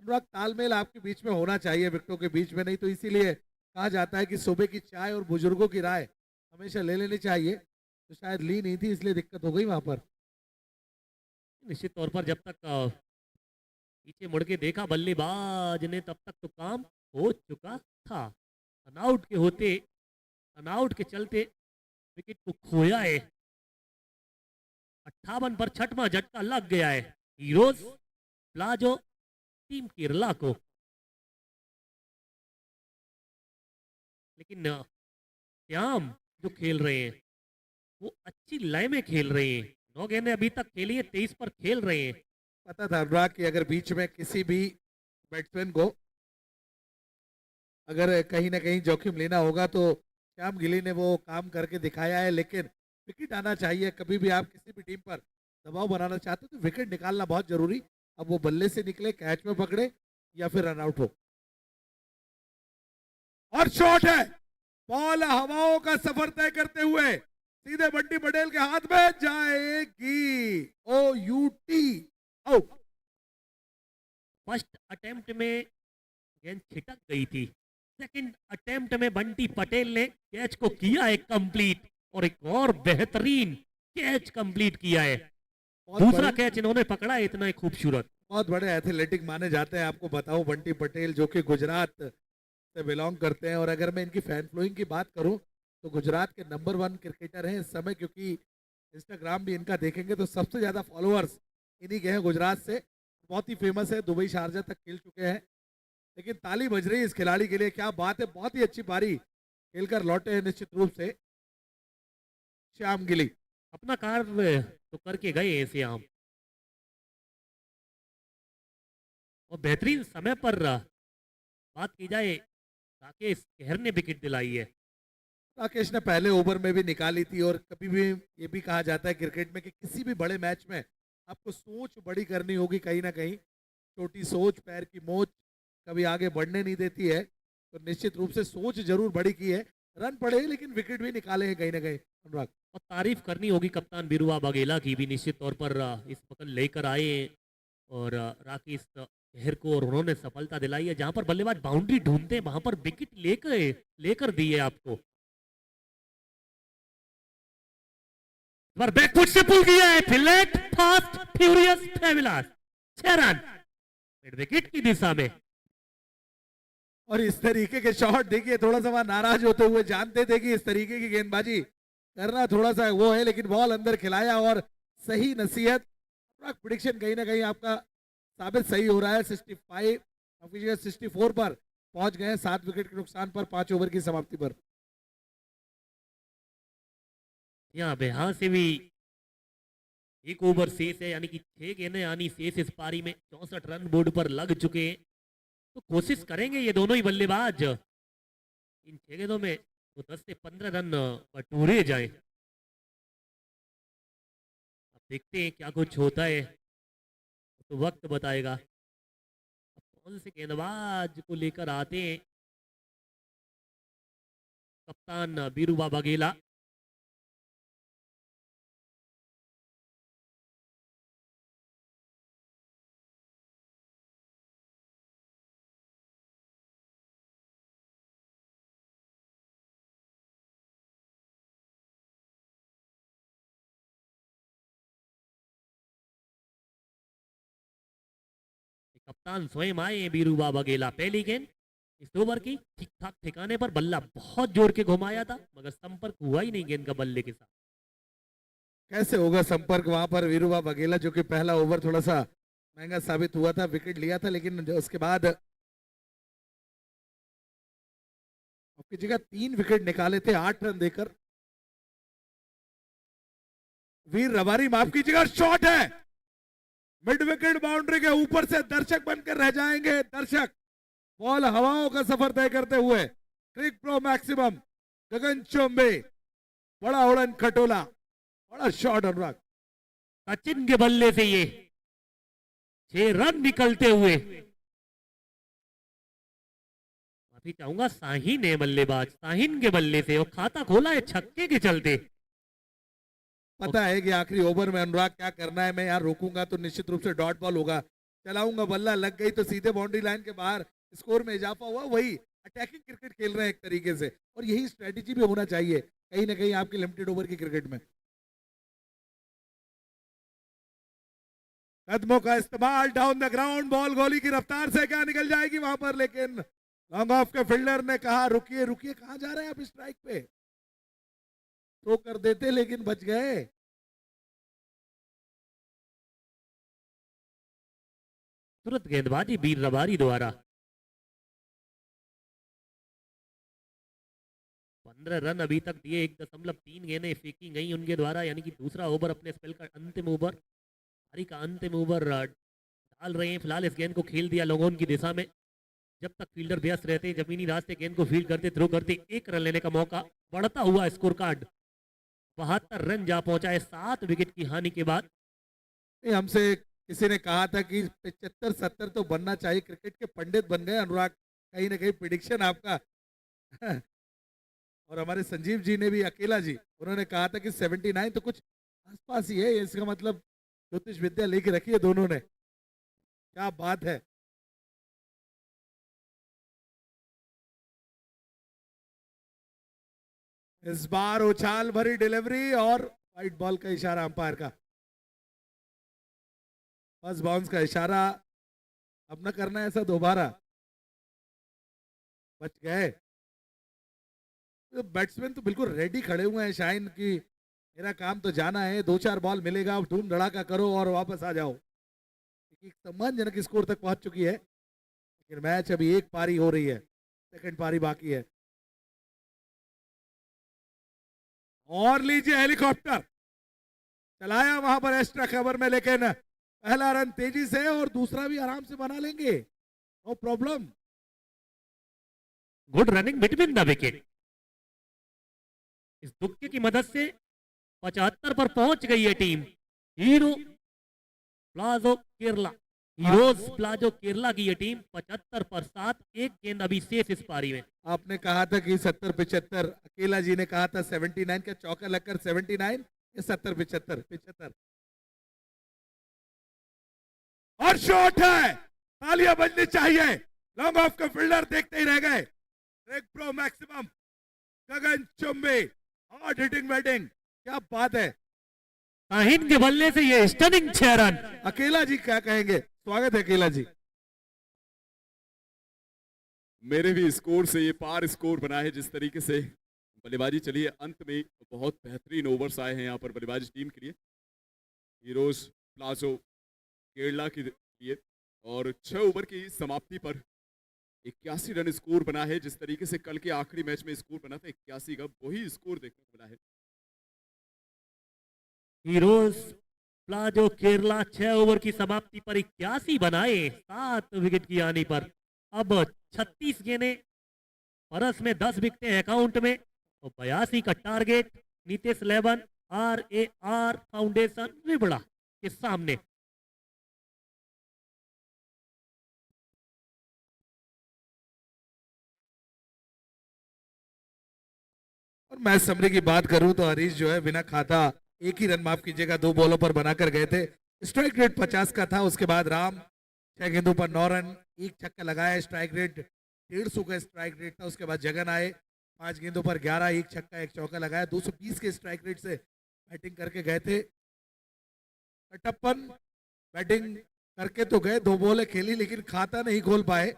अनुराग, तालमेल आपके बीच में होना चाहिए, विकेटों के बीच में नहीं। तो इसीलिए कहा जाता है कि सुबह की चाय और बुजुर्गों की राय हमेशा ले लेनी चाहिए। तो शायद ली नहीं थी, इसलिए दिक्कत हो गई वहां पर। निश्चित तौर पर जब तक पीछे मुड़ के देखा बल्लेबाज ने, तब तक तो काम हो चुका था। रनआउट के होते, रनआउट के चलते विकेट को खोया है। 58 पर 6वां झटका लग गया है हीरोज प्लाजो टीम केरला को। लेकिन श्याम जो खेल रहे हैं वो अच्छी लय में खेल रहे हैं। 9 गेंदें अभी तक खेली है, 23 पर खेल रहे हैं। पता था अनुराग कि अगर बीच में किसी भी बैट्समैन को अगर कहीं ना कहीं जोखिम लेना होगा तो श्याम गिली ने वो काम करके दिखाया है। लेकिन विकेट आना चाहिए। कभी भी आप किसी भी टीम पर दबाव बनाना चाहते हो तो विकेट निकालना बहुत जरूरी। अब वो बल्ले से निकले, कैच में पकड़े या फिर रन आउट हो। और शॉट है, बॉल हवाओं का सफर तय करते हुए सीधे बंटी पटेल के हाथ में जाएगी। OUT out. फर्स्ट अटेम्प्ट में गेंद छिटक गई थी, सेकंड अटेम्प्ट में बंटी पटेल ने कैच को किया है कंप्लीट, और एक और बेहतरीन कैच कंप्लीट किया है। दूसरा कैच इन्होंने पकड़ा है, इतना खूबसूरत। बहुत बड़े एथलेटिक माने जाते हैं। आपको बताऊं, बंटी पटेल जो कि गुजरात से बिलोंग करते हैं, और अगर मैं इनकी फैन फ्लोइंग की बात करूं तो गुजरात के नंबर 1 क्रिकेटर हैं इस समय। क्योंकि इंस्टाग्राम भी इनका देखेंगे तो सबसे ज्यादा फॉलोअर्स इन्हीं के हैं गुजरात से। बहुत ही फेमस है, दुबई शारजा तक खेल चुके हैं, लेकिन ताली बज रही है इस खिलाड़ी के लिए, क्या बात है, बहुत ही अच्छी पारी खेलकर लौटे हैं निश्चित रूप से श्याम गिली। अपना कार्य तो करके गए हैं श्याम, और बेहतरीन समय पर बात की जाए राकेश कहर ने विकेट दिलाई है। राकेश ने पहले ओवर में भी निकाली थी, और कभी भी ये भी कहा जाता है क्रिकेट में कि किसी भी बड़े मैच में आपको सोच बड़ी करनी होगी, कहीं ना कहीं छोटी सोच पैर की मोच कभी आगे बढ़ने नहीं देती है, तो निश्चित रूप से सोच जरूर बड़ी की है, रन पड़े लेकिन विकेट भी निकाले हैं कहीं ना कहीं अनुराग। और तारीफ करनी होगी कप्तान बिरुवा बघेला की भी, निश्चित तौर पर इस पकड़ लेकर आए हैं और राकेश कहर को, और उन्होंने सफलता दिलाई है। जहां पर बल्लेबाज बाउंड्री ढूंढते हैं वहां पर विकेट लेकर दी है आपको। इस बार बैकफुट से पुल किया है, फिलेट fast furious fabulous, 6 run mid wicket की दिशा में। और इस तरीके के शॉट देखिए, थोड़ा सा वहां नाराज होते हुए, जानते थे कि इस तरीके की गेंदबाजी करना थोड़ा सा वो है, लेकिन बॉल अंदर खिलाया और सही नसीहत। प्रेडिक्शन कहीं ना कहीं आपका साबित सही हो रहा है। 64 पर पहुंच गए हैं, 7 विकेट के नुकसान पर 5 ओवर की समाप्ति पर। यहां से भी 1 ओवर शेष है, यानी कि 6 गेंदें यानी शेष इस पारी में। 64 रन बोर्ड पर लग चुके हैं, तो कोशिश करेंगे ये दोनों ही बल्लेबाज इन 6 गेंदों में तो 10 से 15 रन बटोरे जाए। अब देखते हैं क्या कुछ होता है, तो वक्त बताएगा। अब कौन से गेंदबाज को लेकर आते हैं कप्तान बिरुवा बघेला। कप्तान स्वयं आए हैं बिरुवा बघेला। पहली गेंद इस ओवर की ठीक ठाक ठिकाने पर, बल्ला बहुत जोर के घुमाया था मगर संपर्क हुआ ही नहीं गेंद का बल्ले के साथ। कैसे होगा संपर्क वहां पर? वीरुवा बघेला जो कि पहला ओवर थोड़ा सा महंगा साबित हुआ था, विकेट लिया था, लेकिन उसके बाद आपकी जगह 3 विकेट निकाले थे 8 रन देकर। वीर रबारी माफ कीजिएगा, शॉट है मिड विकेट बाउंड्री के ऊपर से, दर्शक बनकर रह जाएंगे दर्शक। बॉल हवाओं का सफर तय करते हुए क्रिक प्रो मैक्सिमम गगन चौबे, बड़ा उड़न खटोला, बड़ा शॉट अनुराग। सचिन के बल्ले से ये 6 रन निकलते हुए। माफी चाहूंगा, शाहीन है बल्लेबाज, शाहीन के बल्ले से, और खाता खोला है छक्के के चलते। पता है कि आखिरी ओवर में अनुराग क्या करना है, मैं यहाँ रोकूंगा तो निश्चित रूप से डॉट बॉल होगा, चलाऊंगा बल्ला लग गई तो सीधे बाउंड्री लाइन के बाहर स्कोर में इजाफा हुआ। वही अटैकिंग क्रिकेट खेल रहे हैं एक तरीके से, और यही स्ट्रेटेजी भी होना चाहिए कहीं ना कहीं आपकी लिमिटेड ओवर की क्रिकेट में। कदमों का इस्तेमाल डाउन द ग्राउंड, बॉल गोली की रफ्तार से क्या निकल जाएगी वहां पर, लेकिन लॉन्ग ऑफ के फील्डर ने कहा रुकिए रुकिए, कहां जा रहे हैं आप स्ट्राइक पे, थ्रो कर देते लेकिन बच गए। तुरंत गेंदबाजी वीर रबारी द्वारा। 15 रन अभी तक दिए, 1.3 गेंदें फेंकी गई उनके द्वारा, यानी कि दूसरा ओवर अपने स्पेल का अंतिम ओवर, पारी का अंतिम ओवर डाल रहे हैं। फिलहाल इस गेंद को खेल दिया लोगों की दिशा में। जब तक फील्डर व्यस्त रहते, जमीनी रास्ते गेंद को फील्ड करते, थ्रो करते, 1 रन लेने का मौका। बढ़ता हुआ स्कोर कार्ड 72 रन जा पहुंचा है 7 विकेट की हानि के बाद। हमसे किसी ने कहा था कि 75-70 तो बनना चाहिए, क्रिकेट के पंडित बन गए अनुराग, कहीं ना कहीं प्रिडिक्शन आपका। और हमारे संजीव जी ने भी, अकेला जी, उन्होंने कहा था कि 79 तो कुछ आसपास ही है, इसका मतलब ज्योतिष विद्या लेके रखी है दोनों ने, क्या बात है। इस बार उछाल भरी डिलीवरी और वाइट बॉल का इशारा अंपायर का, फर्स्ट बाउंस का इशारा। अब न करना ऐसा दोबारा, बच गए। तो बैट्समैन तो बिल्कुल रेडी खड़े हुए हैं शाइन की, मेरा काम तो जाना है, 2-4 बॉल मिलेगा, धूम धड़ाका करो और वापस आ जाओ। एक सम्मानजनक स्कोर तक पहुंच चुकी है, लेकिन मैच अभी एक पारी हो रही है, सेकंड पारी बाकी है। और लीजिए हेलीकॉप्टर चलाया वहां पर एक्स्ट्रा कवर में, लेकिन पहला रन तेजी से और दूसरा भी आराम से बना लेंगे, no problem. Good running between the wicket. इस दुक्के की मदद से 75 पर पहुंच गई है team hero palazzo Kerala. Heroes palazzo Kerala की ये टीम 75 पर 7, एक गेंद अभी शेष इस पारी में। आपने कहा था कि 70-75, अकेला जी ने कहा था 79, का चौका लगकर 79 या 70-75? और शॉट है, तालियां बजनी चाहिए। लॉन्ग ऑफ का फील्डर देखते ही रह गए। एक प्रो मैक्सिमम गगन चुंबी हार्ड हिटिंग बैटिंग, क्या बात है। शाहीन के बल्ले से ये स्टनिंग 6 रन। अकेला जी क्या कहेंगे? स्वागत है अकेला जी। मेरे भी स्कोर से ये पार स्कोर बना है। जिस तरीके से बल्लेबाजी चली है, अंत में बहुत बेहतरीन ओवर्स आए हैं यहाँ पर बल्लेबाजी टीम के लिए, हीरोज प्लाजो केरला के लिए। और 6 ओवर की समाप्ति पर 81 रन स्कोर बना है। जिस तरीके से कल के आखिरी मैच में स्कोर बना था 81 का, वही स्कोर देखने को मिला है। हीरोज प्लाजो केरला 6 ओवर की समाप्ति पर 81 बनाए 7 विकेट की हानि पर। अब 36 गेंदें, परस में 10 विकेटें अकाउंट में और 82 का टारगेट नीतीश 11 RAR फाउंडेशन विबड़ा के सामने। और मैच समरी की बात करूं तो हरीश जो है बिना खाता एक ही रन, माफ कीजिएगा, 2 बॉलों पर बनाकर गए थे। स्ट्राइक रेट 50 का था। उसके बाद राम 6 गेंदों पर 9 रन, एक छक्का लगाया। स्ट्राइक रेट 150 का स्ट्राइक रेट था। उसके बाद जगन आए 5 गेंदों पर 11, एक छक्का एक चौका लगाया। 220 के स्ट्राइक रेट से बैटिंग करके गए थे। कटप्पन बैटिंग करके तो गए, 2 बॉलें खेली लेकिन खाता नहीं खोल पाए।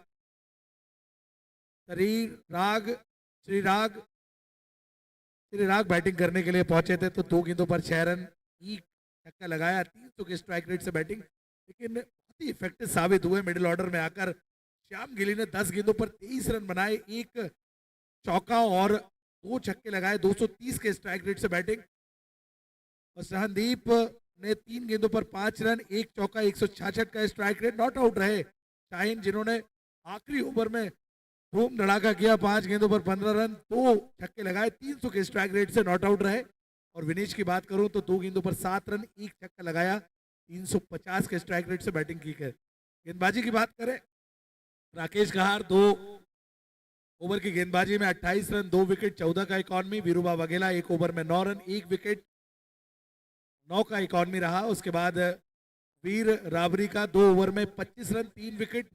श्रीराग बैटिंग करने के लिए पहुंचे थे, तो 2 गेंदों पर 6 रन, एक छक्का लगाया। 300 के स्ट्राइक रेट से बैटिंग, लेकिन बहुत ही इफेक्टिव साबित हुए। मिडिल ऑर्डर में आकर श्याम गिली ने 10 गेंदों पर 23 रन बनाए, एक चौका और 2 छक्के लगाए। 230 के स्ट्राइक रेट से बैटिंग। और सहनदीप ने 3 गेंदों पर 5 रन, एक चौका, 166 का स्ट्राइक रेट। नॉट आउट रहे शाहीन, जिन्होंने आखिरी ओवर में धूम धड़ाका किया। 5 गेंदों पर 15 रन, 2 छक्के लगाए। 300 के स्ट्राइक रेट से नॉट आउट रहे। और विनेश की बात करूं तो 2 गेंदों पर 7 रन, एक छक्का लगाया। 350 के स्ट्राइक रेट से बैटिंग की है। गेंदबाजी की बात करें, राकेश कहार 2 ओवर की गेंदबाजी में 28 रन, 2 विकेट, 14 का इकॉनमी। वीरूबा वघेला 1 ओवर में 9 रन, 1 विकेट, 9 का इकॉनमी रहा। उसके बाद वीर राबरी का 2 ओवर में 25 रन, 3 विकेट,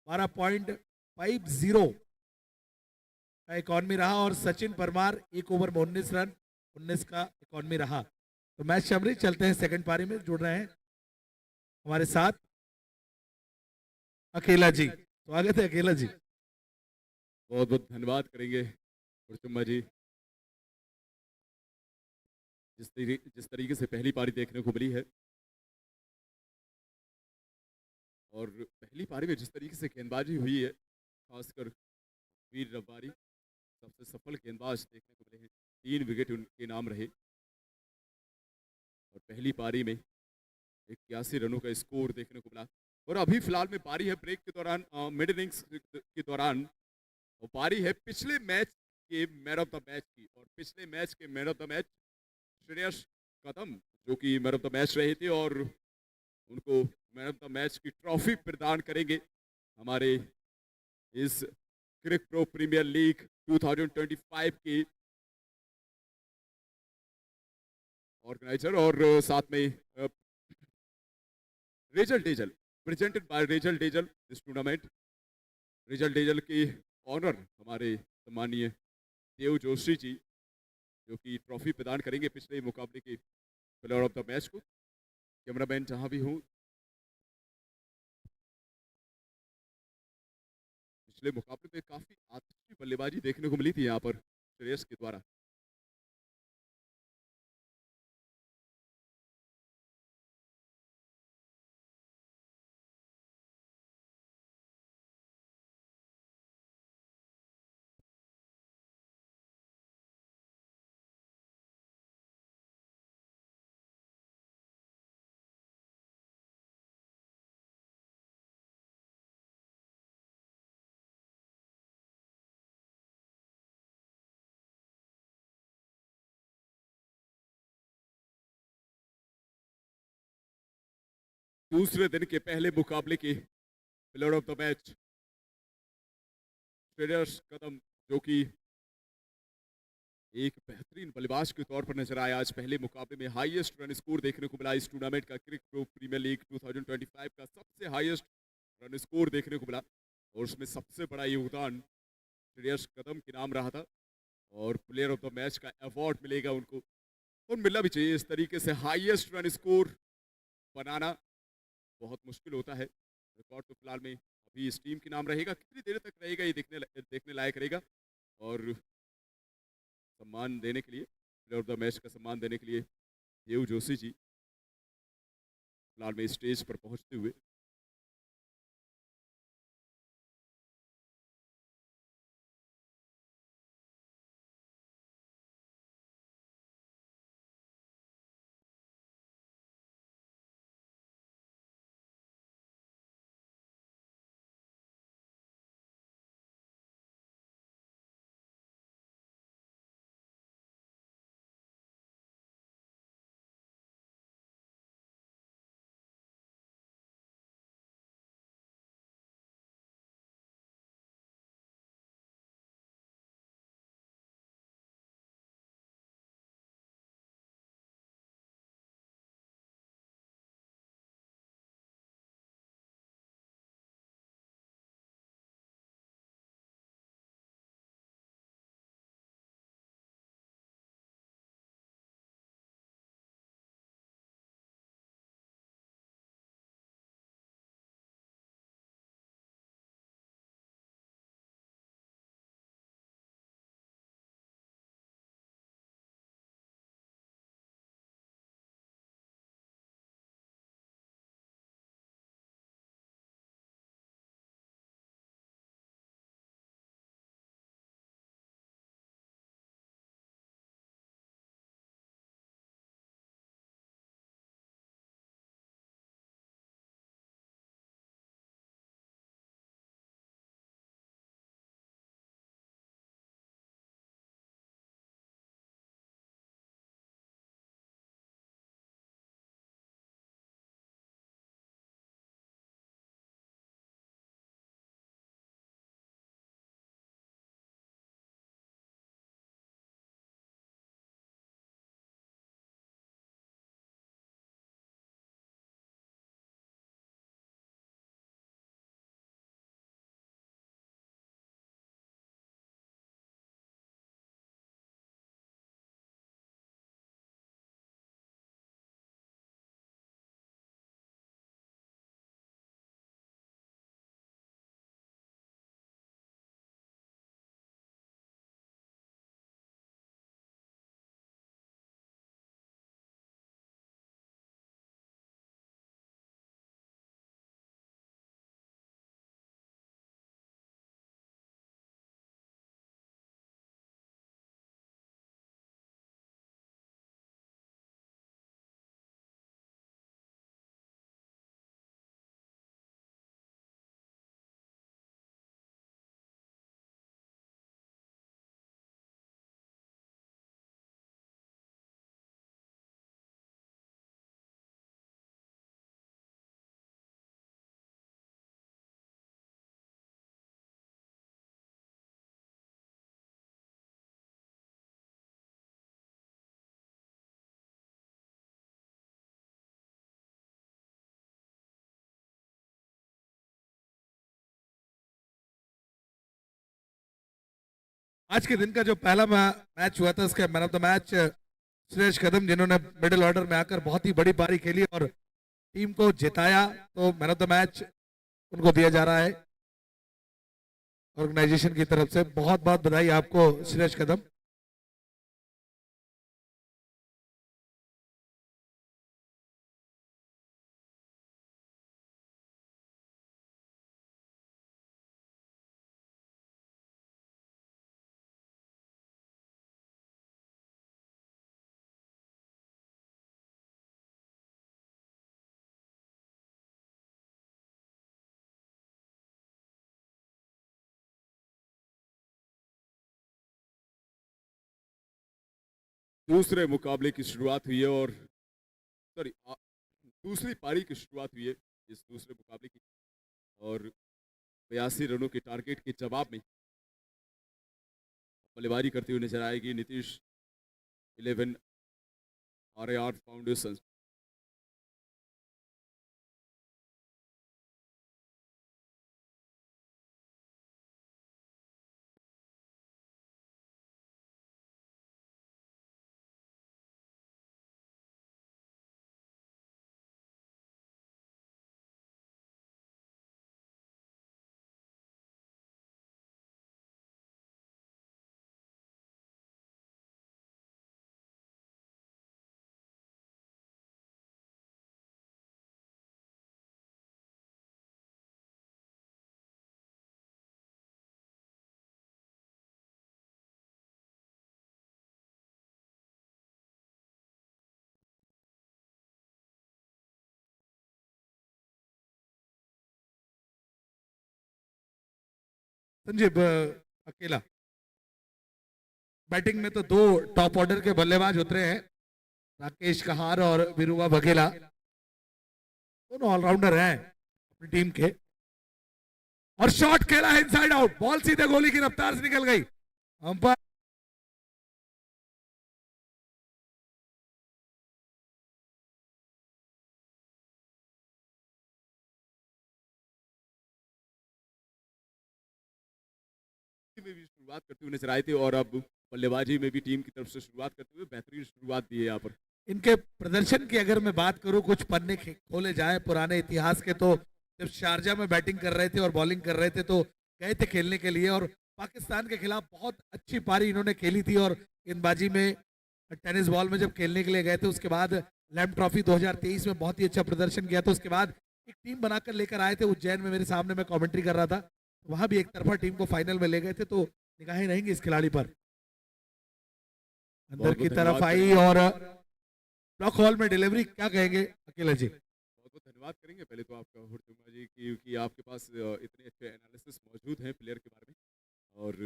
12.50 का इकॉनमी रहा। और सचिन परमार 1 ओवर में 19 रन, 19 का इकॉनमी रहा। तो मैच समरी चलते हैं सेकंड पारी में। जुड़ रहे हैं हमारे साथ अकेला जी। स्वागत है अकेला जी। बहुत बहुत धन्यवाद करेंगे कुरचुम्बा जी। जिस तरीके से पहली पारी देखने को मिली है, और पहली पारी में जिस तरीके से गेंदबाजी हुई है, खासकर वीर रबारी सबसे सफल गेंदबाज देखने को मिले हैं। 3 विकेट उनके नाम रहे। और पहली पारी में 81 रनों का स्कोर देखने को मिला। और अभी फिलहाल में पारी है ब्रेक के दौरान, मिड इनिंग्स के दौरान, और पारी है पिछले मैच के मैन ऑफ द मैच की। और पिछले मैच के man of the match Shreyas Kadam, जो कि मैन ऑफ द मैच रहे थे, और उनको मैन ऑफ द मैच की ट्रॉफी प्रदान करेंगे हमारे इस क्रिक प्रो प्रीमियर लीग 2025 के ऑर्गेनाइजर। और साथ में resale dazzle, presented by razzle dazzle this tournament. Resale dazzle की ऑनर हमारे सम्मानीय देव जोशी जी, जो कि ट्रॉफी प्रदान करेंगे पिछले मुकाबले के प्लेयर ऑफ द मैच को। कैमरामैन जहां भी हूं, पिछले मुकाबले में काफी अच्छी बल्लेबाजी देखने को मिली थी यहाँ पर श्रेयस के द्वारा। दूसरे दिन के पहले मुकाबले के player of the match Shreyas Kadam, जो कि एक बेहतरीन बल्लेबाज के तौर पर नजर आया। आज पहले मुकाबले में हाईएस्ट रन स्कोर देखने को मिला। इस टूर्नामेंट का क्रिकेट प्रो प्रीमियर लीग 2025 का सबसे हाईएस्ट रन स्कोर देखने को मिला और उसमें सबसे बड़ा योगदान श्रेयस कदम के नाम रहा था और प्लेयर ऑफ द मैच का अवार्ड मिलेगा उनको, और मिलना भी चाहिए। इस तरीके से हाईएस्ट रन स्कोर बनाना बहुत मुश्किल होता है। रिकॉर्ड तो फिलहाल में अभी इस टीम के नाम रहेगा, कितनी देर तक रहेगा ये देखने लायक रहेगा। और सम्मान देने के लिए, प्लेयर ऑफ द मैच का सम्मान देने के लिए देव जोशी जी फिलहाल में स्टेज पर पहुंचते हुए। आज के दिन का जो पहला मैच हुआ था उसके man of the match Shreyas Kadam, जिन्होंने मिडिल ऑर्डर में आकर बहुत ही बड़ी पारी खेली और टीम को जिताया, तो मैन ऑफ द मैच उनको दिया जा रहा है ऑर्गेनाइजेशन की तरफ से। बहुत बहुत बधाई आपको श्रेयस कदम। दूसरे मुकाबले की शुरुआत हुई है और सॉरी दूसरी पारी की शुरुआत हुई है इस दूसरे मुकाबले की, और 82 रनों के टारगेट के जवाब में बल्लेबाजी करते हुए नजर आएगी नीतीश 11 RAR फाउंडेशन। संजीव अकेला बैटिंग में तो दो टॉप ऑर्डर के बल्लेबाज उतरे हैं, राकेश कहार और विरुवा बघेला, दोनों ऑलराउंडर हैं अपनी टीम के। और शॉट खेला है इनसाइड आउट, बॉल सीधे गोली की रफ्तार से निकल गई। अंपायर में भी शुरुआत करते हुए नजर आए थे, और अब बल्लेबाजी में भी टीम की तरफ से शुरुआत करते हुए बेहतरीन शुरुआत दी है यहाँ पर। इनके प्रदर्शन की अगर मैं बात करूं, कुछ पन्ने खोले जाए पुराने इतिहास के, तो जब शारजा में बैटिंग कर रहे थे और बॉलिंग कर रहे थे तो गए थे खेलने के लिए, और पाकिस्तान के खिलाफ बहुत अच्छी पारी इन्होंने खेली थी। और गेंदबाजी में टेनिस बॉल में जब खेलने के लिए गए थे, उसके बाद लैम्प ट्रॉफी 2023 में बहुत ही अच्छा प्रदर्शन किया था। उसके बाद एक टीम बनाकर लेकर आए थे उज्जैन में, मेरे सामने मैं कमेंट्री कर रहा था, वहां भी एक तरफा टीम को फाइनल में ले गए थे। तो निगाहें रहेंगी इस खिलाड़ी पर। अंदर की तरफ आई और ब्लॉक हॉल में डिलीवरी, क्या कहेंगे अकेला जी? बहुत बहुत धन्यवाद करेंगे पहले तो आपका हुर्तुमा जी, क्योंकि आपके पास इतने अच्छे एनालिसिस मौजूद हैं प्लेयर के बारे में, और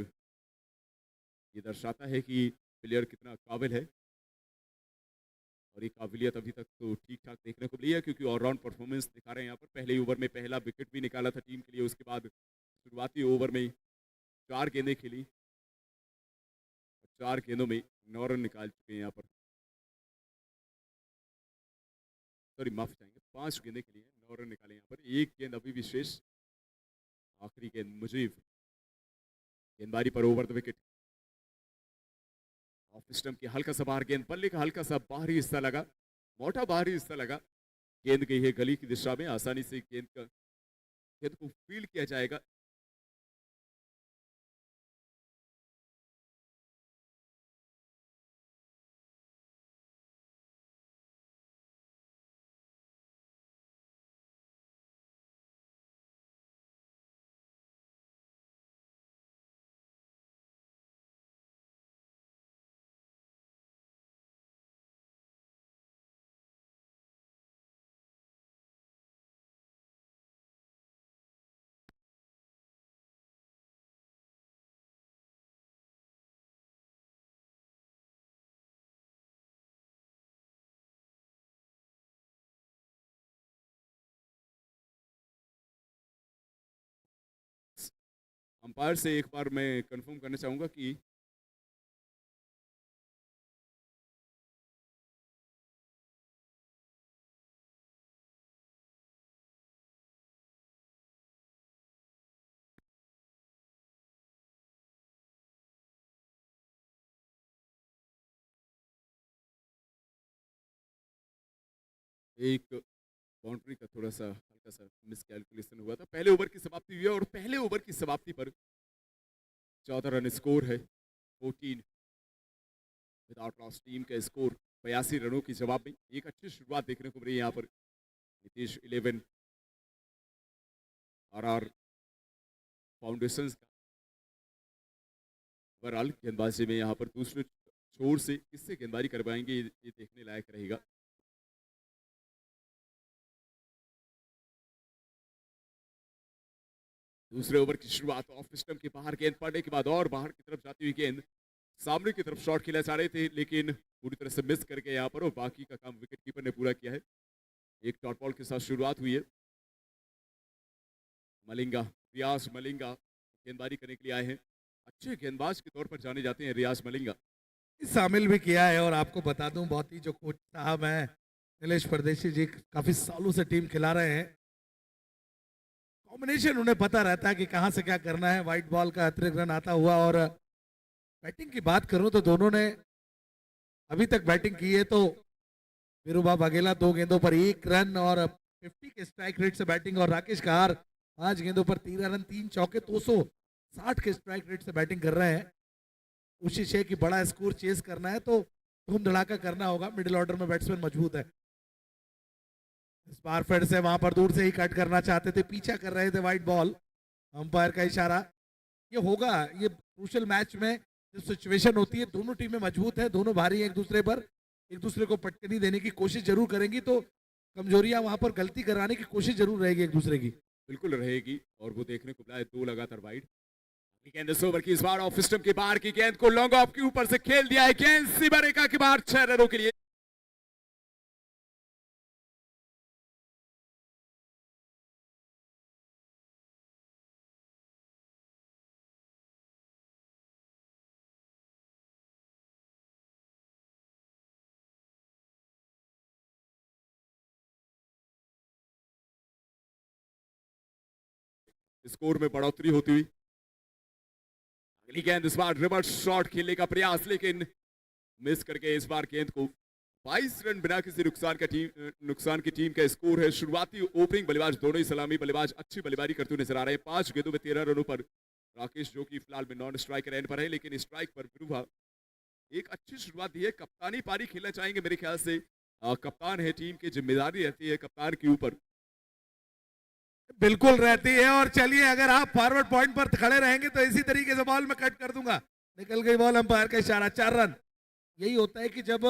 ये दर्शाता है कि प्लेयर कितना काबिल है। और ये काबिलियत अभी तक तो ठीक ठाक देखने को मिली है, क्योंकि ऑलराउंड परफॉर्मेंस दिखा रहे हैं यहाँ पर। पहले ओवर में पहला विकेट भी निकाला था टीम के लिए, उसके बाद शुरुआती ओवर में 4 गेंदें खेली, 4 गेंदों में 9 रन निकाल चुके हैं यहाँ पर। सॉरी, माफ चाहेंगे, 5 गेंदें खेली हैं, 9 रन निकाले यहाँ पर। एक गेंद अभी भी शेष, आखिरी गेंद मुजीब गेंदबाजी पर over the wicket. Off stump की हल्का सा बाहर गेंद, बल्ले का हल्का सा बाहरी हिस्सा लगा, मोटा बाहरी हिस्सा लगा, गेंद गई है गली की दिशा में। आसानी से गेंद को फील्ड किया जाएगा। अंपायर से एक बार मैं कंफर्म करना चाहूंगा कि एक बाउंड्री का थोड़ा सा हल्का सा मिस कैलकुलेशन हुआ था। पहले ओवर की समाप्ति हुई है, और पहले ओवर की समाप्ति पर 14 रन स्कोर है। 14 विदाउट लॉस टीम का स्कोर 82 रनों के जवाब में। एक अच्छी शुरुआत देखने को मिली यहाँ पर। नीतीश 11 RR फाउंडेशंस का ओवरऑल गेंदबाजी में यहाँ पर दूसरे छोर से किससे गेंदबाजी करवाएंगे, ये देखने लायक रहेगा। दूसरे ओवर की शुरुआत ऑफ स्टंप के बाहर गेंद पड़ने के बाद और बाहर की तरफ जाती हुई गेंद, सामने की तरफ शॉट खेला जा रहे थे, लेकिन पूरी तरह से मिस करके यहाँ पर, और बाकी का काम विकेट कीपर ने पूरा किया है। एक डॉट बॉल के साथ शुरुआत हुई है। मलिंगा, रियाज मलिंगा गेंदबाजी करने के लिए आए हैं। अच्छे गेंदबाज के तौर पर जाने जाते हैं रियाज मलिंगा। शामिल भी किया है। और आपको बता दूं, बहुत ही जो कोच साहब हैं नीलेश परदेशी जी, काफी सालों से टीम खिला रहे हैं। कॉम्बिनेशन उन्हें पता रहता है कि कहां से क्या करना है। व्हाइट बॉल का अतिरिक्त रन आता हुआ। और बैटिंग की बात करूं तो दोनों ने अभी तक बैटिंग की है तो विरुबा वाघेला 2 गेंदों पर 1 रन और 50 के स्ट्राइक रेट से बैटिंग, और राकेश कहार 5 गेंदों पर 13 रन 3 चौके 260 के स्ट्राइक रेट से बैटिंग कर रहे हैं। कोशिश है कि बड़ा स्कोर चेस करना है तो धूम धड़ाका करना होगा। मिडिल ऑर्डर में बैट्समैन मजबूत है। इस बार फिर से वहां पर दूर से ही कट करना चाहते थे, पीछा कर रहे थे व्हाइट बॉल। अंपायर का इशारा। ये होगा, ये क्रूशियल मैच में जो सिचुएशन होती है, दोनों टीमें मजबूत है, दोनों भारी हैं एक दूसरे पर, एक दूसरे को पटकनी देने की कोशिश जरूर करेंगी, तो कमजोरियां वहां पर गलती कराने की कोशिश जरूर रहेगी एक दूसरे की। बिल्कुल रहेगी और वो देखने को मिला है 2 लगातार वाइड। गेंद इस ओवर की इस बार ऑफ स्टंप के बाहर की गेंद को लॉन्ग ऑफ के ऊपर से खेल दिया है। गेंद सीमा रेखा के बाहर 6 रनों के लिए। स्कोर में बढ़ोतरी होती हुई। अगली गेंद इस बार रिवर्स शॉट खेलने का प्रयास, लेकिन मिस करके इस बार गेंद को 22 रन बिना किसी नुकसान की टीम का स्कोर है। शुरुआती ओपनिंग बल्लेबाज दोनों ही सलामी बल्लेबाज अच्छी बल्लेबाजी करते हुए नजर आ रहे हैं। 5 गेंदों में 13 रनों पर राकेश, जो कि फिलहाल में नॉन स्ट्राइकर एंड पर है, लेकिन स्ट्राइक पर विरुभा एक अच्छी शुरुआत दी है। कप्तानी पारी खेलना चाहेंगे मेरे ख्याल से। कप्तान है टीम की, जिम्मेदारी रहती है कप्तान के ऊपर। बिल्कुल रहती है। और चलिए, अगर आप फॉरवर्ड पॉइंट पर खड़े रहेंगे तो इसी तरीके से बॉल में कट कर दूंगा। निकल गई बॉल, अंपायर का इशारा, 4 रन। यही होता है कि जब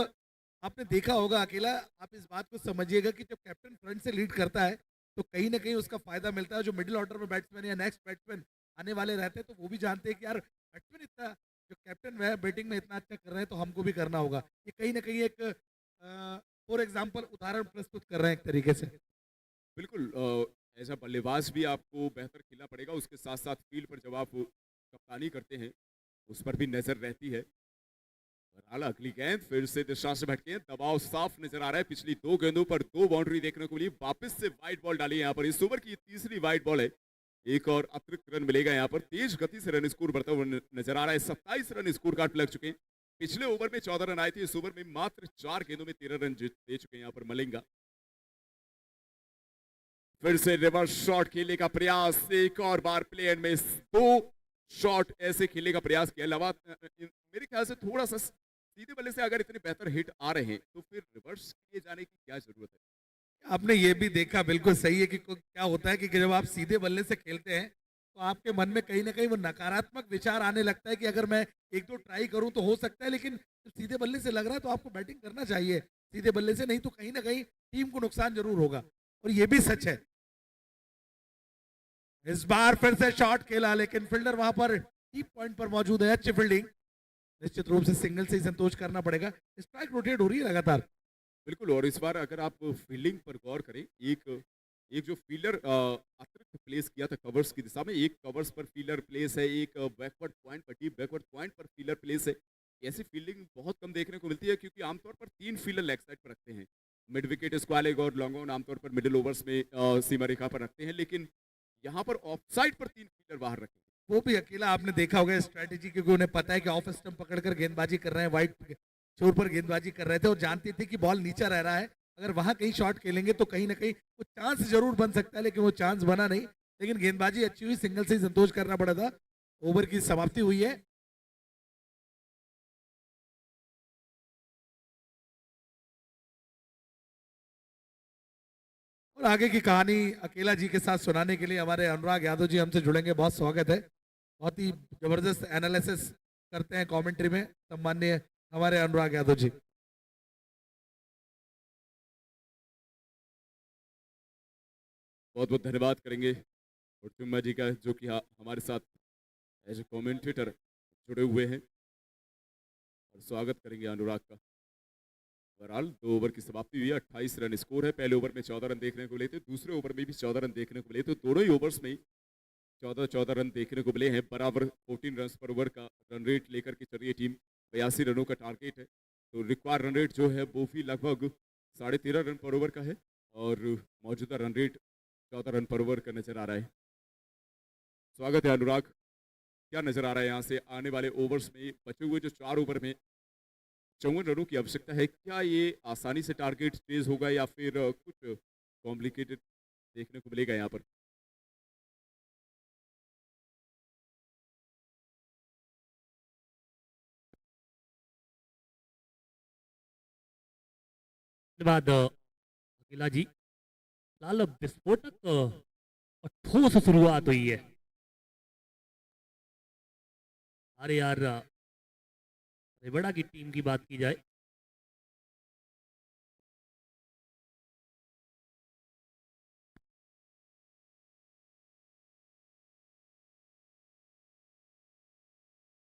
आपने देखा होगा अकेला, आप इस बात को समझिएगा कि जब कैप्टन फ्रंट से लीड करता है तो कहीं ना कहीं उसका फायदा मिलता है। जो मिडिल ऑर्डर में बैट्समैन या नेक्स्ट बैट्समैन आने वाले रहते हैं तो वो भी जानते हैं कि यार बैट्समैन इतना, जो कैप्टन है बैटिंग में इतना अच्छा कर रहे हैं तो हमको भी करना होगा। ये कहीं ना कहीं एक फॉर एग्जाम्पल उदाहरण प्रस्तुत कर रहे हैं एक तरीके से। बिल्कुल, एज अ बल्लेबाज भी आपको बेहतर खेलना पड़ेगा। उसके साथ साथ फील्ड पर जब आप कप्तानी करते हैं उस पर भी नजर रहती है। बहरहाल अगली गेंद फिर से दिशा से भटके, दबाव साफ नजर आ रहा है। पिछली 2 गेंदों पर 2 बाउंड्री देखने को मिली। वापस से वाइड बॉल डाली यहाँ पर। इस ओवर की तीसरी वाइड बॉल है। एक और अतिरिक्त रन मिलेगा यहाँ पर। तेज गति से रन स्कोर बढ़ता हुआ नजर आ रहा है। 27 रन स्कोर कार्ड लग चुके हैं। पिछले ओवर में 14 रन आए थे, इस ओवर में मात्र 4 गेंदों में 13 रन दे चुके हैं यहाँ पर मलिंगा। फिर से रिवर्स शॉट खेलने का प्रयास, एक और बार प्लेन में 2 शॉट ऐसे खेलने का प्रयास किया। मेरे ख्याल से थोड़ा सा सीधे बल्ले से अगर इतने बेहतर हिट आ रहे हैं तो फिर रिवर्स किए जाने की क्या जरूरत है। आपने ये भी देखा, बिल्कुल सही है कि क्या होता है कि जब आप सीधे बल्ले से खेलते हैं तो आपके मन में कहीं ना कहीं वो नकारात्मक विचार आने लगता है कि अगर मैं 1-2 ट्राई करूं तो हो सकता है, लेकिन जब सीधे बल्ले से लग रहा है तो आपको बैटिंग करना चाहिए सीधे बल्ले से, नहीं तो कहीं ना कहीं टीम को नुकसान जरूर होगा। और ये भी सच है। इस बार फिर से शॉट खेला, लेकिन फील्डर वहां पर डीप पॉइंट पर मौजूद है। अच्छी फील्डिंग, निश्चित रूप से सिंगल से ही संतोष करना पड़ेगा। स्ट्राइक रोटेट हो रही है लगातार। बिल्कुल, और इस बार अगर आप फील्डिंग पर गौर करें, एक जो फील्डर अतिरिक्त प्लेस किया था कवर्स की दिशा में, एक कवर्स पर फील्डर प्लेस है, एक बैकवर्ड पॉइंट पर, डीप बैकवर्ड पॉइंट पर फील्डर प्लेस है। ऐसी फील्डिंग बहुत कम देखने को मिलती है क्योंकि आमतौर पर 3 फील्डर लेग साइड पर रखते हैं। मिड विकेट स्क्वालेग और लॉन्ग ऑन आमतौर पर मिडिल ओवर्स में सीमा रेखा पर रखते हैं, लेकिन यहाँ पर ऑफ साइड पर 3 फील्डर बाहर रखे। वो भी अकेला, आपने देखा होगा स्ट्रेटेजी, क्योंकि उन्हें पता है कि ऑफ स्टंप पकड़कर गेंदबाजी कर रहे हैं, वाइड छोर पर गेंदबाजी कर रहे थे और जानते थे कि बॉल नीचा रह रहा है। अगर वहां कहीं शॉट खेलेंगे तो कहीं ना कहीं वो चांस जरूर बन सकता है, लेकिन वो चांस बना नहीं। लेकिन गेंदबाजी अच्छी हुई, सिंगल से ही संतोष करना पड़ा था। ओवर की समाप्ति हुई है। और आगे की कहानी अकेला जी के साथ सुनाने के लिए हमारे अनुराग यादव जी हमसे जुड़ेंगे। बहुत स्वागत है। बहुत ही जबरदस्त एनालिसिस करते हैं कमेंट्री में सम्माननीय हमारे अनुराग यादव जी। बहुत बहुत धन्यवाद करेंगे और चुम्मा जी का, जो कि हमारे साथ एज ए कमेंटेटर जुड़े हुए हैं, और स्वागत करेंगे अनुराग का। ओवरऑल 2 ओवर की समाप्ति हुई है, 28 रन स्कोर है। पहले ओवर में 14 रन देखने को मिले थे, दूसरे ओवर में भी 14 रन देखने को मिले, तो दोनों ही ओवर्स में 14-14 रन देखने को मिले हैं। बराबर 14 रन पर ओवर का रन रेट लेकर के चल रही है टीम। 82 रनों का टारगेट है, तो रिक्वायर रन रेट जो है वो भी लगभग 13.5 रन पर ओवर का है, और मौजूदा रन रेट 14 रन पर ओवर का नजर आ रहा है। स्वागत है अनुराग, क्या नजर आ रहा है यहाँ से आने वाले ओवर्स में? बचे हुए जो 4 ओवर में 54 रनों की आवश्यकता है, क्या ये आसानी से टारगेट चेज होगा या फिर कुछ कॉम्प्लिकेटेड देखने को मिलेगा यहाँ पर? धन्यवाद अकेला जी। लाल विस्फोटक और ठोस शुरुआत हुई है। अरे यार, रेवड़ा की टीम की बात की जाए,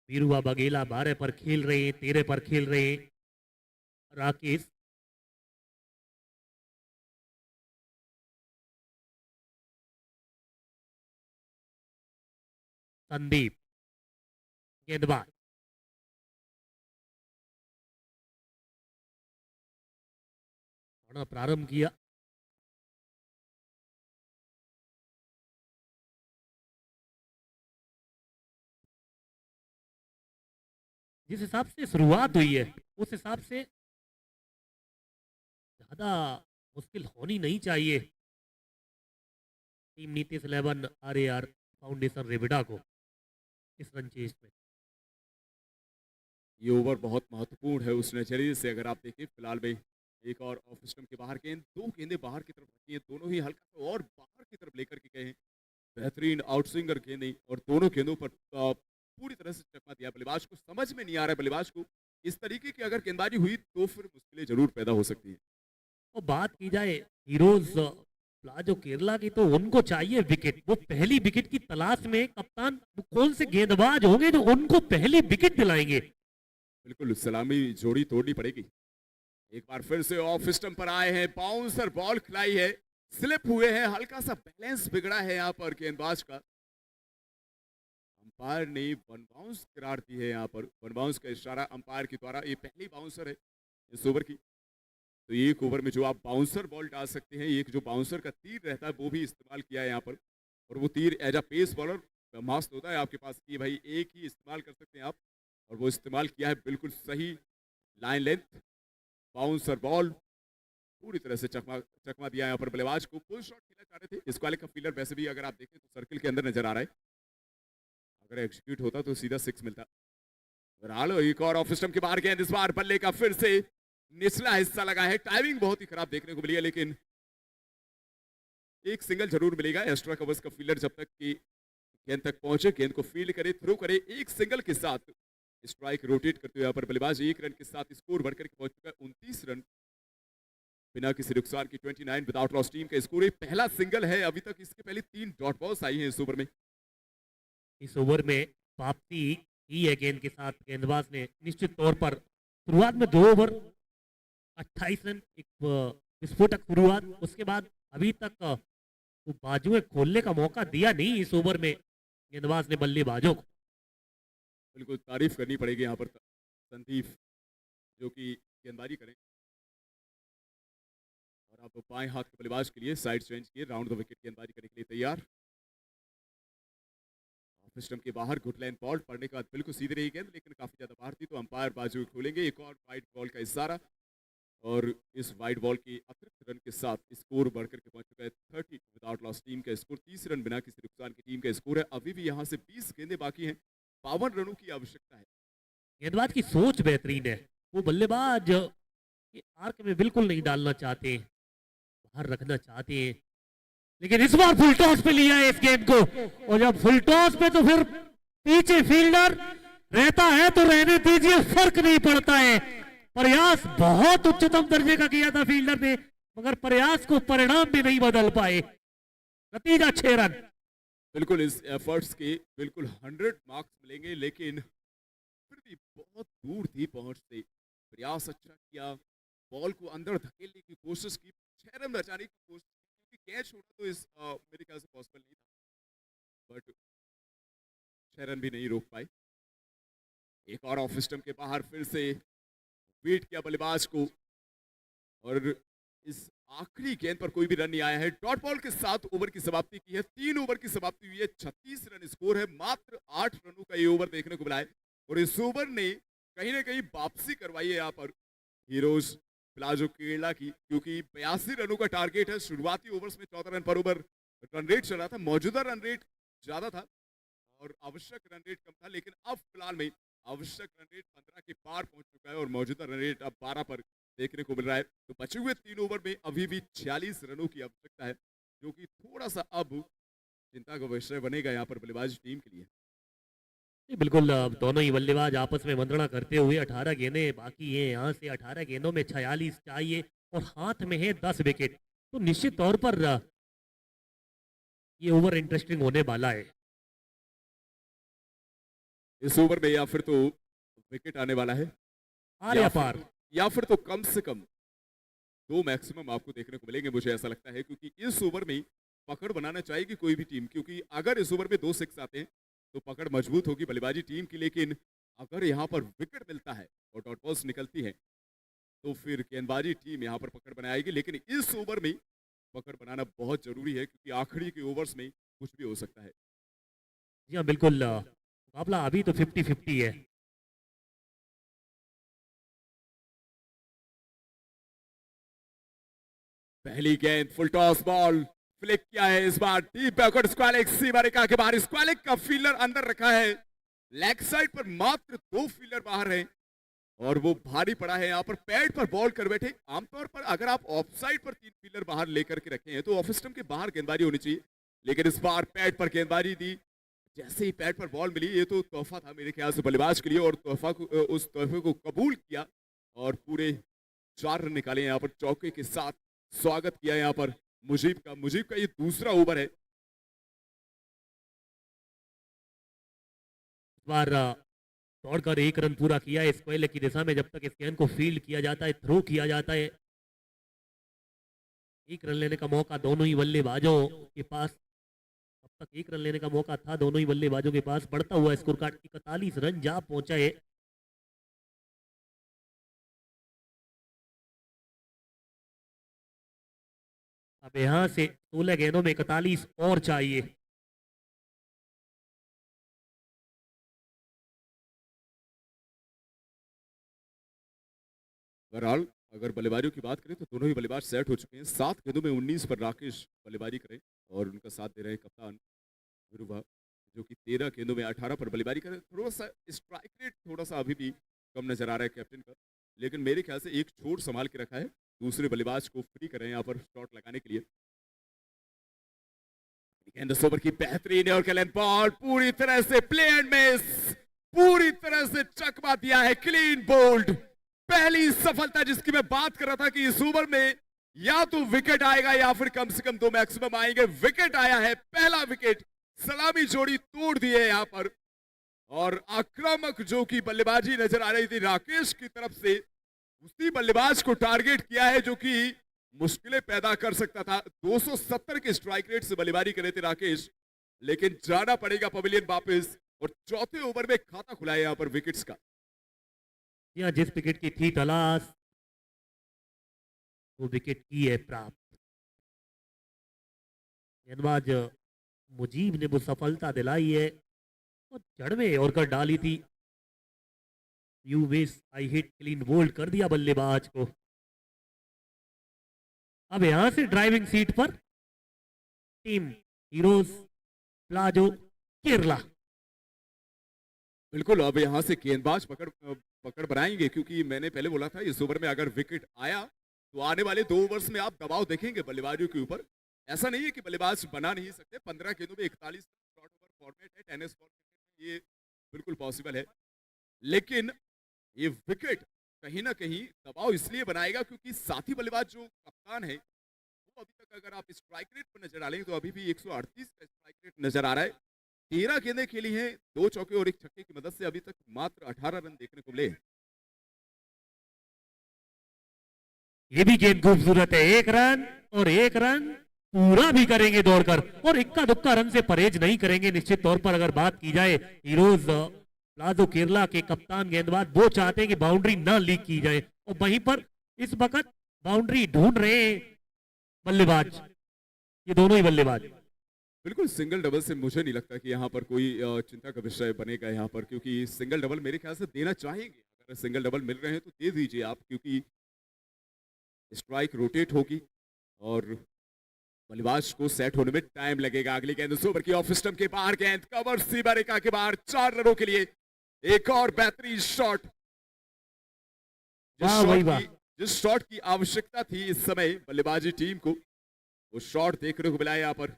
वीरुआ बघेला 12 पर खेल रहे हैं, 13 पर खेल रहे हैं। राकेश, संदीप, गेंदबाज, प्रारंभ किया। जिस हिसाब से शुरुआत हुई है उस हिसाब से ज्यादा मुश्किल होनी नहीं चाहिए टीम नीतीश 11 RAR फाउंडेशन रेविडा को इस रन चेज में। ये ओवर बहुत महत्वपूर्ण है उस नजरिए से। अगर आप देखें फिलहाल में एक और ऑफ स्टंप के बाहर गेंद, 2 गेंदें बाहर की तरफ रखी हैं, दोनों ही हल्का सा और बाहर की तरफ लेकर के गए हैं। बेहतरीन आउटस्विंगर गेंदें, और दोनों गेंदों पर पूरी तरह से चकमा दिया बल्लेबाज को। समझ में नहीं आ रहा है बल्लेबाज को, इस तरीके की अगर गेंदबाजी हुई तो फिर मुश्किलें जरूर पैदा हो सकती है। और बात की जाए हीरोज प्लाजो केरला की, तो उनको चाहिए विकेट। वो पहली विकेट की तलाश में कप्तान, वो कौन से गेंदबाज होंगे जो उनको पहली विकेट दिलाएंगे। बिल्कुल सलामी जोड़ी तोड़नी पड़ेगी। एक बार फिर से ऑफ स्टंप पर आए हैं, बाउंसर बॉल खिलाई है, स्लिप हुए हैं, हल्का सा बैलेंस बिगड़ा है यहाँ पर गेंदबाज का। अंपायर ने वन बाउंस करार दी है यहाँ पर, वन बाउंस का इशारा अंपायर के द्वारा। ये पहली बाउंसर है इस ओवर की, तो एक ओवर में जो आप बाउंसर बॉल डाल सकते हैं, एक जो बाउंसर का तीर रहता है वो भी इस्तेमाल किया है यहाँ पर। और वो तीर एज अ पेस बॉलर मस्त होता है आपके पास कि भाई एक ही इस्तेमाल कर सकते हैं आप, और वो इस्तेमाल किया है बिल्कुल सही लाइन लेंथ। बाउंसर बॉल पूरी तरह से चकमा दिया यहाँ पर बल्लेबाज को। फुल शॉट खेलना चाह रहे थे, इस वाले का फील्डर वैसे भी अगर आप देखें तो सर्किल के अंदर नजर आ रहा है, अगर एग्जीक्यूट होता तो सीधा 6 मिलता। बहरहाल एक और ऑफ स्टंप के बाहर गेंद, इस बार बल्ले का फिर से निचला हिस्सा लगा है। टाइमिंग बहुत ही खराब देखने को मिली है, लेकिन एक सिंगल जरूर मिलेगा। एक्स्ट्रा कवर्स का फील्डर जब तक कि गेंद तक पहुंचे, गेंद को फील्ड करे, थ्रो करे, एक सिंगल के साथ स्ट्राइक रोटेट करते हुए यहाँ पर बल्लेबाज 1 रन के साथ स्कोर बढ़कर के पहुंच चुका है 29 रन बिना किसी नुकसान की। 29 विदाउट लॉस टीम का स्कोर, पहला सिंगल है अभी तक। इसके पहले 3 डॉट बॉल्स आई हैं इस ओवर में। इस ओवर में वापसी की है गेंद के साथ गेंदबाज ने। निश्चित तौर पर शुरुआत में 2 ओवर 28 रन, एक विस्फोटक शुरुआत। उसके बाद अभी तक वो बाजुएं खोलने का मौका दिया नहीं इस ओवर में गेंदबाज ने बल्लेबाजों को। बिल्कुल तारीफ करनी पड़ेगी यहाँ पर संदीप, जो कि गेंदबाजी करें। और अब बाएं हाथ के बल्लेबाज के लिए साइड चेंज किए, राउंड द विकेट गेंदबाजी करने के लिए तैयार। ऑफ स्टंप के बाहर गुड लाइन बॉल पड़ने के बाद बिल्कुल सीधी रही गेंद, लेकिन काफी ज्यादा बाहर थी, तो अंपायर बाजू खोलेंगे। एक और वाइड बॉल का इशारा, और इस वाइड बॉल के अतिरिक्त रन के साथ स्कोर बढ़कर के पहुंच चुका है 30 विदाउट लॉस टीम का स्कोर। 30 रन बिना किसी नुकसान की टीम का स्कोर है। अभी भी यहाँ से 20 गेंदें बाकी हैं, 52 रनों की आवश्यकता है। गेंदबाज की सोच बेहतरीन है। वो बल्लेबाज ये आर्क में बिल्कुल नहीं डालना चाहते, बाहर रखना चाहते हैं, लेकिन इस बार फुल टॉस पे लिया है इस गेंद को। और जब फुल टॉस पे तो फिर पीछे फील्डर रहता है तो रहने दीजिए, फर्क नहीं पड़ता है। प्रयास बहुत उच्चतम दर्जे का किया था फील्डर ने, मगर प्रयास को परिणाम भी नहीं बदल पाए। नतीजा 6 रन। बिल्कुल इस एफर्ट्स के बिल्कुल 100 मार्क्स मिलेंगे, लेकिन फिर भी बहुत दूर थी पहुंच से। प्रयास अच्छा किया, बॉल को अंदर धकेलने की कोशिश की, 6 रन बचाने की कोशिश की, क्योंकि कैच होना तो इस मेरे ख्याल से पॉसिबल नहीं था, बट 6 रन भी नहीं रोक पाए। एक और ऑफ स्टंप के बाहर फिर से वेट किया बल्लेबाज को, और इस आखिरी गेंद पर कोई भी रन नहीं आया है। डॉट बॉल के 7 ओवर की समाप्ति की है, 3 ओवर की समाप्ति हुई है, 36 रन स्कोर है, मात्र 8 रनों का ये ओवर देखने को मिला है, और इस ओवर ने कहीं ना कहीं वापसी करवाई है यहाँ पर हीरोज प्लाजो केरला की, क्योंकि 82 रनों का टारगेट है। शुरुआती ओवर्स में 14 रन पर ओवर रन रेट चल रहा था, मौजूदा रन रेट ज्यादा था और आवश्यक रन रेट कम था, लेकिन अब फिलहाल में आवश्यक रन रेट 15 के पार पहुंच चुका है और मौजूदा रन रेट अब 12 पर देखने को मिल रहा है। तो बचे हुए 3 ओवर में अभी भी 46 रनों की आवश्यकता है, जो कि थोड़ा सा अब चिंता का विषय बनेगा यहाँ पर बल्लेबाजी टीम के लिए। जी, बिल्कुल दोनों ही बल्लेबाज आपस में मंत्रणा करते हुए 18 गेंदें बाकी हैं, यहाँ से 18 गेंदों में 46 चाहिए और हाथ में है 10 विकेट, तो निश्चित तौर पर ये ओवर इंटरेस्टिंग होने वाला है। इस ओवर में या फिर तो विकेट आने वाला है आर या पार, या फिर तो कम से कम 2 मैक्सिमम आपको देखने को मिलेंगे, मुझे ऐसा लगता है, क्योंकि इस ओवर में पकड़ बनाना चाहेगी कोई भी टीम, क्योंकि अगर इस ओवर में 2 सिक्स आते हैं तो पकड़ मजबूत होगी बल्लेबाजी टीम की, लेकिन अगर यहाँ पर विकेट मिलता है और डॉट बॉल्स निकलती है तो फिर गेंदबाजी टीम यहाँ पर पकड़ बनाएगी, लेकिन इस ओवर में पकड़ बनाना बहुत जरूरी है, क्योंकि आखिरी के ओवर्स में कुछ भी हो सकता है। जी हाँ बिल्कुल, मुकाबला अभी तो 50-50 है। पहली गेंद फुल टॉस बॉल फ्लिक किया है, इस बार डीप बैकवर्ड स्क्वालिक सीमा रेखा के बाहर, स्क्वालिक का फील्डर अंदर रखा है, लेग साइड पर मात्र 2 फील्डर बाहर हैं और वो भारी पड़ा है यहाँ पर, पैड पर बॉल कर बैठे। आमतौर पर अगर आप ऑफ साइड पर 3 फील्डर बाहर लेकर के रखे हैं तो ऑफ स्टंप के बाहर गेंदबाजी होनी चाहिए, लेकिन इस बार पैड पर गेंदबाजी दी। जैसे ही पैड पर बॉल मिली, ये तो तोहफा था मेरे ख्याल से बल्लेबाज के लिए, और उस तोहफे को कबूल किया और पूरे 4 रन निकाले यहाँ पर चौके के साथ। स्वागत किया यहाँ पर मुजीब का ये दूसरा ओवर है। इस बार दौड़कर 1 रन पूरा किया है स्क्वायर की दिशा में, जब तक इस गेंद को फील्ड किया जाता है, थ्रो किया जाता है। 1 रन लेने का मौका दोनों ही बल्लेबाजों के पास, अब तक 1 रन लेने का मौका था दोनों ही बल्लेबाजों के पास। बढ़ता हुआ स्कोर कार्ड 41 रन जा पहुंचा है। अब यहां से 16 गेंदों में 41 और चाहिए। बहरहाल अगर बल्लेबाजों की बात करें तो दोनों ही बल्लेबाज सेट हो चुके हैं। 7 गेंदों में 19 पर राकेश बल्लेबाजी करें और उनका साथ दे रहे हैं कप्तान ध्रुवा, जो कि 13 गेंदों में 18 पर बल्लेबाजी करें। थोड़ा सा स्ट्राइक रेट थोड़ा सा अभी भी कम नजर आ रहा है कैप्टन का, लेकिन मेरे ख्याल से एक छोर संभाल के रखा है, दूसरे बल्लेबाज को फ्री कर रहे हैं यहाँ पर शॉट लगाने के लिए। इस ओवर की बेहतरीन और कैलन बॉल पूरी तरह से प्ले एंड मिस, पूरी तरह से चकमा दिया है, क्लीन बोल्ड। पहली सफलता जिसकी मैं बात कर रहा था कि इस ओवर में या तो विकेट आएगा या फिर कम से कम 2 मैक्सिमम आएंगे। विकेट आया है, पहला विकेट, सलामी जोड़ी तोड़ दी है यहाँ पर, और आक्रामक जो कि बल्लेबाजी नजर आ रही थी राकेश की तरफ से, उसी बल्लेबाज को टारगेट किया है जो कि मुश्किलें पैदा कर सकता था। 270 के स्ट्राइक रेट से बल्लेबाजी कर रहे थे राकेश, लेकिन जाना पड़ेगा पवेलियन वापस, और चौथे ओवर में खाता खुला है यहाँ पर विकेट्स का। यहाँ जिस विकेट की थी तलाश, वो विकेट की है प्राप्त। गेंदबाज मुजीब ने वो सफलता दिलाई है और जड़ में और कर डाली थी। You wish I hit, clean bowled कर दिया बल्लेबाज को। अब यहां से ड्राइविंग सीट पर टीम हीरोज प्लाजो केरला। बिल्कुल, अब यहां से गेंदबाज पकड़ बनाएंगे, क्योंकि मैंने पहले बोला था इस ओवर में अगर विकेट आया तो आने वाले 2 ओवर्स में आप दबाव देखेंगे बल्लेबाजों के ऊपर। ऐसा नहीं है कि बल्लेबाज बना नहीं सकते। 15 गेंदों में 41 शॉट ओवर फॉर्मेट है, टेनिस बॉल क्रिकेट में ये बिल्कुल पॉसिबल है, लेकिन ये विकेट कहीं ना कहीं दबाव इसलिए बनाएगा क्योंकि साथी बल्लेबाज जो कप्तान है, वो अभी तक अगर आप स्ट्राइक रेट पर नजर डालेंगे तो अभी भी 138 का स्ट्राइक रेट नजर आ रहा है। 13 गेंदें खेली हैं, 2 चौके और 1 छक्के की मदद से अभी तक मात्र 18 रन देखने को मिले। ये भी गेंद खूबसूरत है, एक रन और एक रन पूरा भी करेंगे दौड़कर, और इक्का दुक्का रन से परहेज नहीं करेंगे निश्चित तौर पर। अगर बात की जाए हीरोज प्लाजो केरला के कप्तान गेंदबाज, वो चाहते हैं कि बाउंड्री ना लीक की जाए, और वहीं पर इस वक्त बाउंड्री ढूंढ रहे हैं बल्लेबाज, ये दोनों ही बल्लेबाज। बिल्कुल, सिंगल डबल से मुझे नहीं लगता कि यहाँ पर कोई चिंता का विषय बनेगा यहाँ पर, क्योंकि सिंगल डबल मेरे ख्याल से देना चाहेंगे। अगर सिंगल डबल मिल रहे हैं तो दे दीजिए आप, क्योंकि स्ट्राइक रोटेट होगी और बल्लेबाज को सेट होने में टाइम लगेगा। अगली गेंद उस ओवर की ऑफ स्टंप के बाहर, गेंद कवर सीमा रेखा के बाहर, 4 रनों के लिए एक और बेहतरीन शॉट। वाह भाई वाह। जिस शॉट की आवश्यकता थी इस समय बल्लेबाजी टीम को, वो शॉट देखने को मिला है यहाँ पर।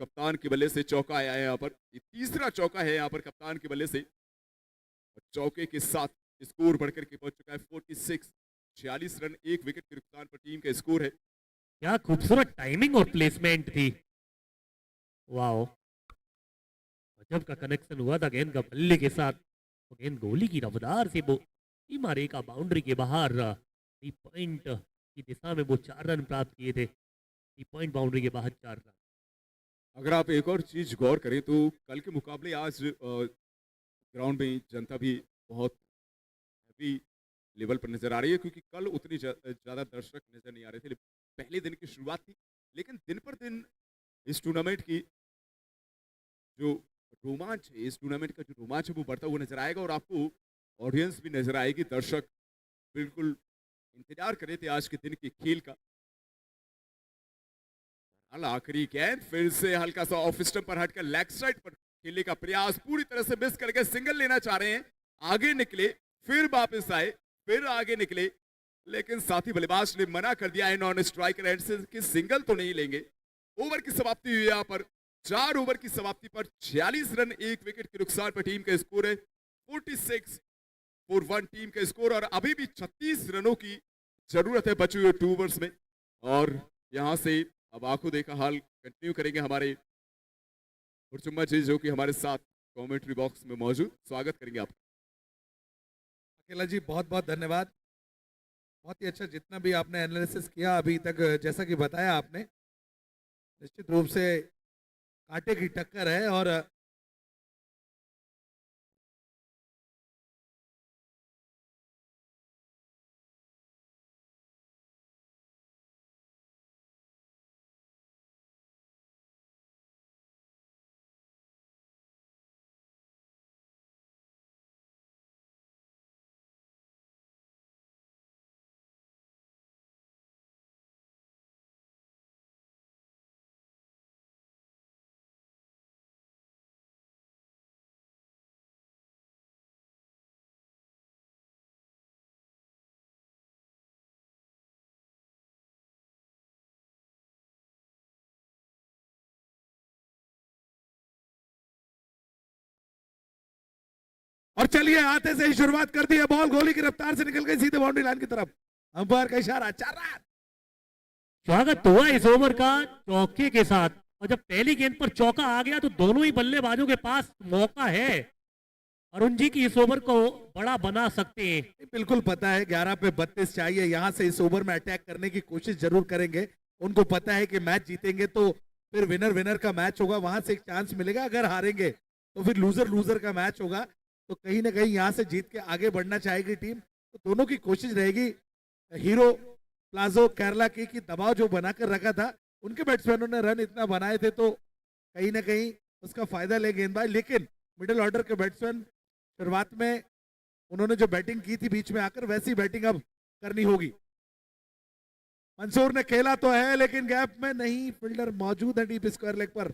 कप्तान के बल्ले से चौका आया है यहाँ पर, ये तीसरा चौका है यहाँ पर कप्तान के बल्ले से, और चौके के साथ स्कोर बढ़कर के पहुंच चुका है 46। 46 रन, 1 विकेट के नुकसान पर टीम का स्कोर है। क्या खूबसूरत टाइमिंग और प्लेसमेंट थी, वाह, गजब का कनेक्शन हुआ था गेंद का बल्ले के साथ, और गेंद गोली की रफ्तार से वो सीमा रेखा बाउंड्री के बाहर 3 पॉइंट की दिशा में वो 4 रन प्राप्त किए थे। 3 पॉइंट बाउंड्री के बाहर 4 रन। अगर आप एक और चीज गौर करें तो कल के मुकाबले आज ग्राउंड में जनता भी बहुत हैवी लेवल पर नजर आ रही है, क्योंकि कल उतनी ज्यादा दर्शक नजर नहीं आ रहे थे। पहले दिन की शुरुआत थी, लेकिन दिन पर दिन इस टूर्नामेंट की जो रोमांच है, इस टूर्नामेंट का जो रोमांच है वो बढ़ता हुआ नजर आएगा, और आपको ऑडियंस भी नजर आएगी। दर्शक बिल्कुल इंतजार कर रहे थे आज के दिन के खेल का। आखिरी गेंद फिर से हल्का सा ऑफ स्टंप पर हटकर लेग साइड पर खेलने का प्रयास पूरी तरह से मिस करके सिंगल लेना चाह रहे हैं। आगे निकले, फिर वापस आए, फिर आगे निकले, लेकिन साथी बल्लेबाज ने मना कर दिया है नॉन स्ट्राइकर एंड से कि सिंगल तो नहीं लेंगे। ओवर की समाप्ति हुई यहाँ पर, 4 ओवर की समाप्ति पर 46 रन, 1 विकेट के नुकसान पर टीम का स्कोर है 46 फॉर 1 टीम का स्कोर, और अभी भी 36 रनों की जरूरत है बचे हुए 2 ओवर्स में। और यहां से अब आंखों देखा हाल कंटिन्यू करेंगे हमारे हुरचुम्मा जी, जो कि हमारे साथ कमेंट्री बॉक्स में मौजूद। स्वागत करेंगे आप। अकेला जी बहुत बहुत धन्यवाद, बहुत ही अच्छा जितना भी आपने एनालिसिस किया अभी तक, जैसा कि बताया आपने, निश्चित रूप से कांटे की टक्कर है। और और चलिए आते से ही शुरुआत कर दी है, बॉल गोली की रफ्तार से निकल गई सीधे बाउंड्री लाइन की तरफ, अंपायर का इशारा, 4 रन। स्वागत हुआ इस ओवर का चौके के साथ, और जब पहली गेंद पर चौका आ गया तो दोनों ही बल्लेबाजों के पास मौका है अरुण जी की इस ओवर को बड़ा बना सकते हैं। बिल्कुल पता है 11 पे 32 चाहिए, यहां से इस ओवर में अटैक करने की कोशिश जरूर करेंगे। उनको पता है कि मैच जीतेंगे तो फिर विनर विनर का मैच होगा, वहां से एक चांस मिलेगा, अगर हारेंगे तो फिर लूजर लूजर का मैच होगा। तो कहीं ना कहीं यहाँ से जीत के आगे बढ़ना चाहेगी टीम, तो दोनों की कोशिश रहेगी। हीरो प्लाजो केरला की दबाव जो बनाकर रखा था, उनके बैट्समैनों ने रन इतना बनाए थे तो कहीं ना कहीं उसका फायदा ले गेंदबाज। लेकिन मिडिल ऑर्डर के बैट्समैन शुरुआत में उन्होंने जो बैटिंग की थी बीच में आकर, वैसी बैटिंग अब करनी होगी। मंसूर ने खेला तो है लेकिन गैप में नहीं, फील्डर मौजूद है डीप स्क्वायर लेग पर,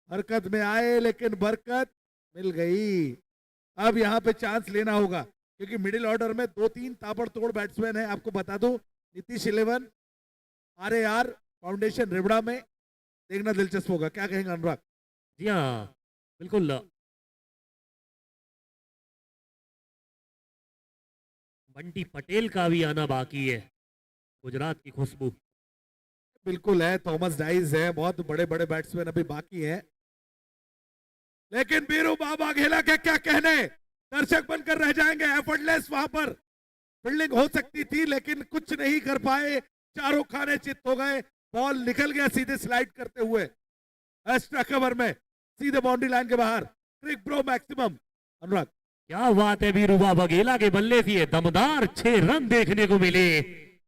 हरकत में आए लेकिन बरकत मिल गई। अब यहाँ पे चांस लेना होगा क्योंकि मिडिल ऑर्डर में 2-3 ताबड़तोड़ बैट्समैन है। आपको बता दो, नीतीश 11 RAR फाउंडेशन रिबड़ा में, देखना दिलचस्प होगा। क्या कहेंगे अनुराग? जी हाँ बिल्कुल, बंटी पटेल का भी आना बाकी है, गुजरात की खुशबू। बिल्कुल है, थॉमस डाइस है, बहुत बड़े बड़े बैट्समैन अभी बाकी हैं। लेकिन बीरू बाबा घेला के क्या कहने, दर्शक बनकर रह जाएंगे। एफर्टलेस वहां पर फील्डिंग हो सकती थी लेकिन कुछ नहीं कर पाए, चारों खाने चित हो गए। बॉल निकल गया सीधे स्लाइड करते हुए एक्स्ट्रा कवर में, सीधे बाउंड्री लाइन के बाहर। क्रिक ब्रो मैक्सिमम। अनुराग, क्या बात है, वीरूबा बघेला के बल्ले से ये दमदार 6 रन देखने को मिले।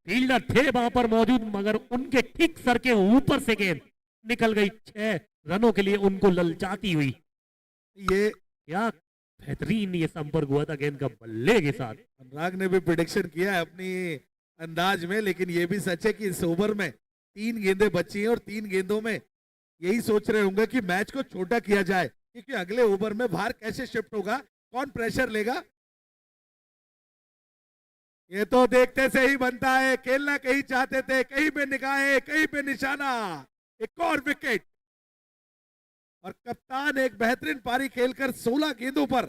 फील्डर थे वहां पर मौजूद मगर उनके ठीक सर के ऊपर से गेंद निकल गई 6 रनों के लिए उनको ललचाती हुई। ये क्या बेहतरीन ये संपर्क हुआ था गेंद का बल्ले के साथ। अनुराग ने भी प्रिडिक्शन किया है अपनी अंदाज में, लेकिन ये भी सच है कि इस ओवर में 3 गेंदें बची हैं और 3 गेंदों में यही सोच रहे होंगे कि मैच को छोटा किया जाए, क्योंकि अगले ओवर में भार कैसे शिफ्ट होगा, कौन प्रेशर लेगा, ये तो देखते से ही बनता है। खेलना कहीं चाहते थे, कहीं पे निगाहें, कहीं पे निशाना। एक और विकेट और कप्तान एक बेहतरीन पारी खेलकर 16 गेंदों पर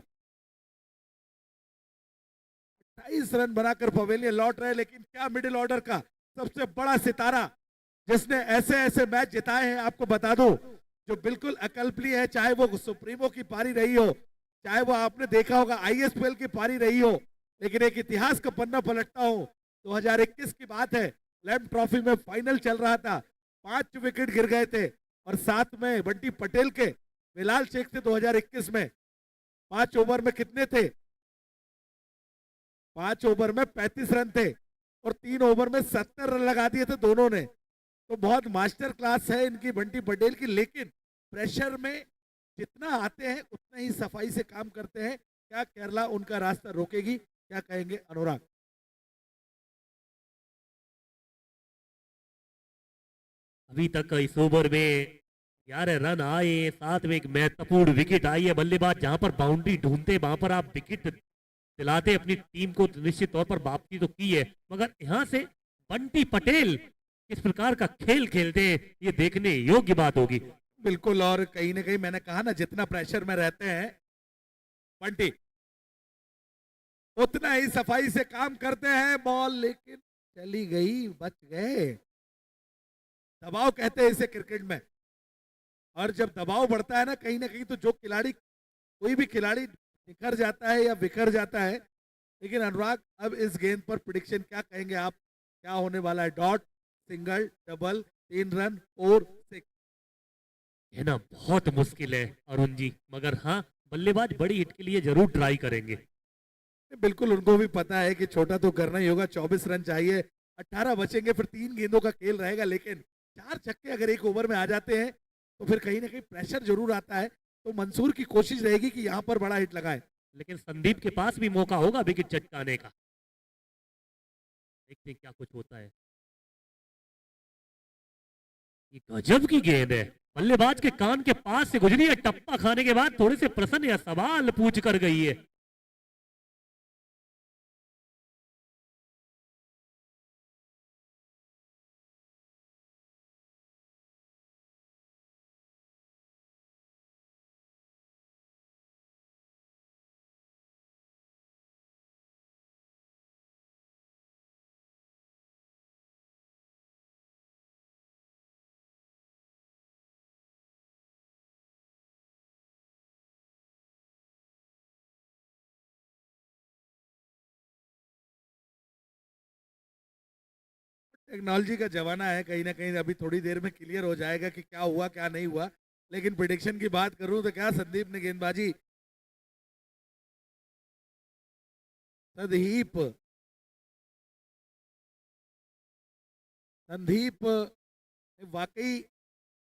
28 रन बनाकर पवेलियन लौट रहे। लेकिन क्या मिडिल ऑर्डर का सबसे बड़ा सितारा जिसने ऐसे ऐसे मैच जिताए हैं, आपको बता दूं, जो बिल्कुल अकल्पनीय है, चाहे वो सुप्रीमो की पारी रही हो, चाहे वो आपने देखा होगा आईएसपीएल की पारी रही हो, लेकिन एक इतिहास का पन्ना पलटता हूं। 2021 की बात है, लैम्प ट्रॉफी में फाइनल चल रहा था, 5 विकेट गिर गए थे और साथ में बंटी पटेल के बिलाल शेख थे 2021 में। 5 ओवर में कितने थे? 5 ओवर में 35 रन थे और 3 ओवर में 70 रन लगा दिए थे दोनों ने। तो बहुत मास्टर क्लास है इनकी बंटी पटेल की, लेकिन प्रेशर में जितना आते हैं उतना ही सफाई से काम करते हैं। क्या केरला उनका रास्ता रोकेगी? क्या कहेंगे अनुराग? अभी तक इस ओवर में 11 रन आए, साथ में एक महत्वपूर्ण विकेट आई है। बल्लेबाज जहां पर बाउंड्री ढूंढते वहां पर आप विकेट दिलाते अपनी टीम को, निश्चित तौर पर वापसी तो की है, मगर यहां से बंटी पटेल किस प्रकार का खेल खेलते हैं ये देखने योग्य बात होगी। बिल्कुल, और कहीं ना कहीं मैंने कहा ना, जितना प्रेशर में रहते हैं बंटी उतना ही सफाई से काम करते हैं। बॉल लेकिन चली गई, बच गए। दबाव कहते हैं इसे क्रिकेट में, और जब दबाव बढ़ता है ना कहीं तो जो खिलाड़ी, कोई भी खिलाड़ी निखर जाता है या बिखर जाता है। लेकिन अनुराग, अब इस गेंद पर प्रेडिक्शन क्या कहेंगे आप? क्या होने वाला है? Dot, single, double, 3 run, 4, 6? है ना, बहुत मुश्किल है अरुण जी, मगर हाँ बल्लेबाज बड़ी हिट के लिए जरूर ट्राई करेंगे। बिल्कुल, उनको भी पता है कि छोटा तो करना ही होगा। 24 रन चाहिए, 18 बचेंगे, फिर 3 गेंदों का खेल रहेगा। लेकिन 4 छक्के अगर एक ओवर में आ जाते हैं तो फिर कहीं ना कहीं प्रेशर जरूर आता है। तो मंसूर की कोशिश रहेगी कि यहाँ पर बड़ा हिट लगाए। लेकिन संदीप के पास भी मौका होगा विकेट चटकाने का। देखते हैं क्या कुछ होता है। ये गजब की गेंद है, बल्लेबाज के कान के पास से गुजरी है। टप्पा खाने के बाद थोड़े से प्रसन्न या सवाल पूछ कर गई है। टेक्नोलॉजी का जमाना है, कहीं ना कहीं अभी थोड़ी देर में क्लियर हो जाएगा कि क्या हुआ क्या नहीं हुआ। लेकिन प्रिडिक्शन की बात करूं तो क्या संदीप ने गेंदबाजी, संदीप संदीप वाकई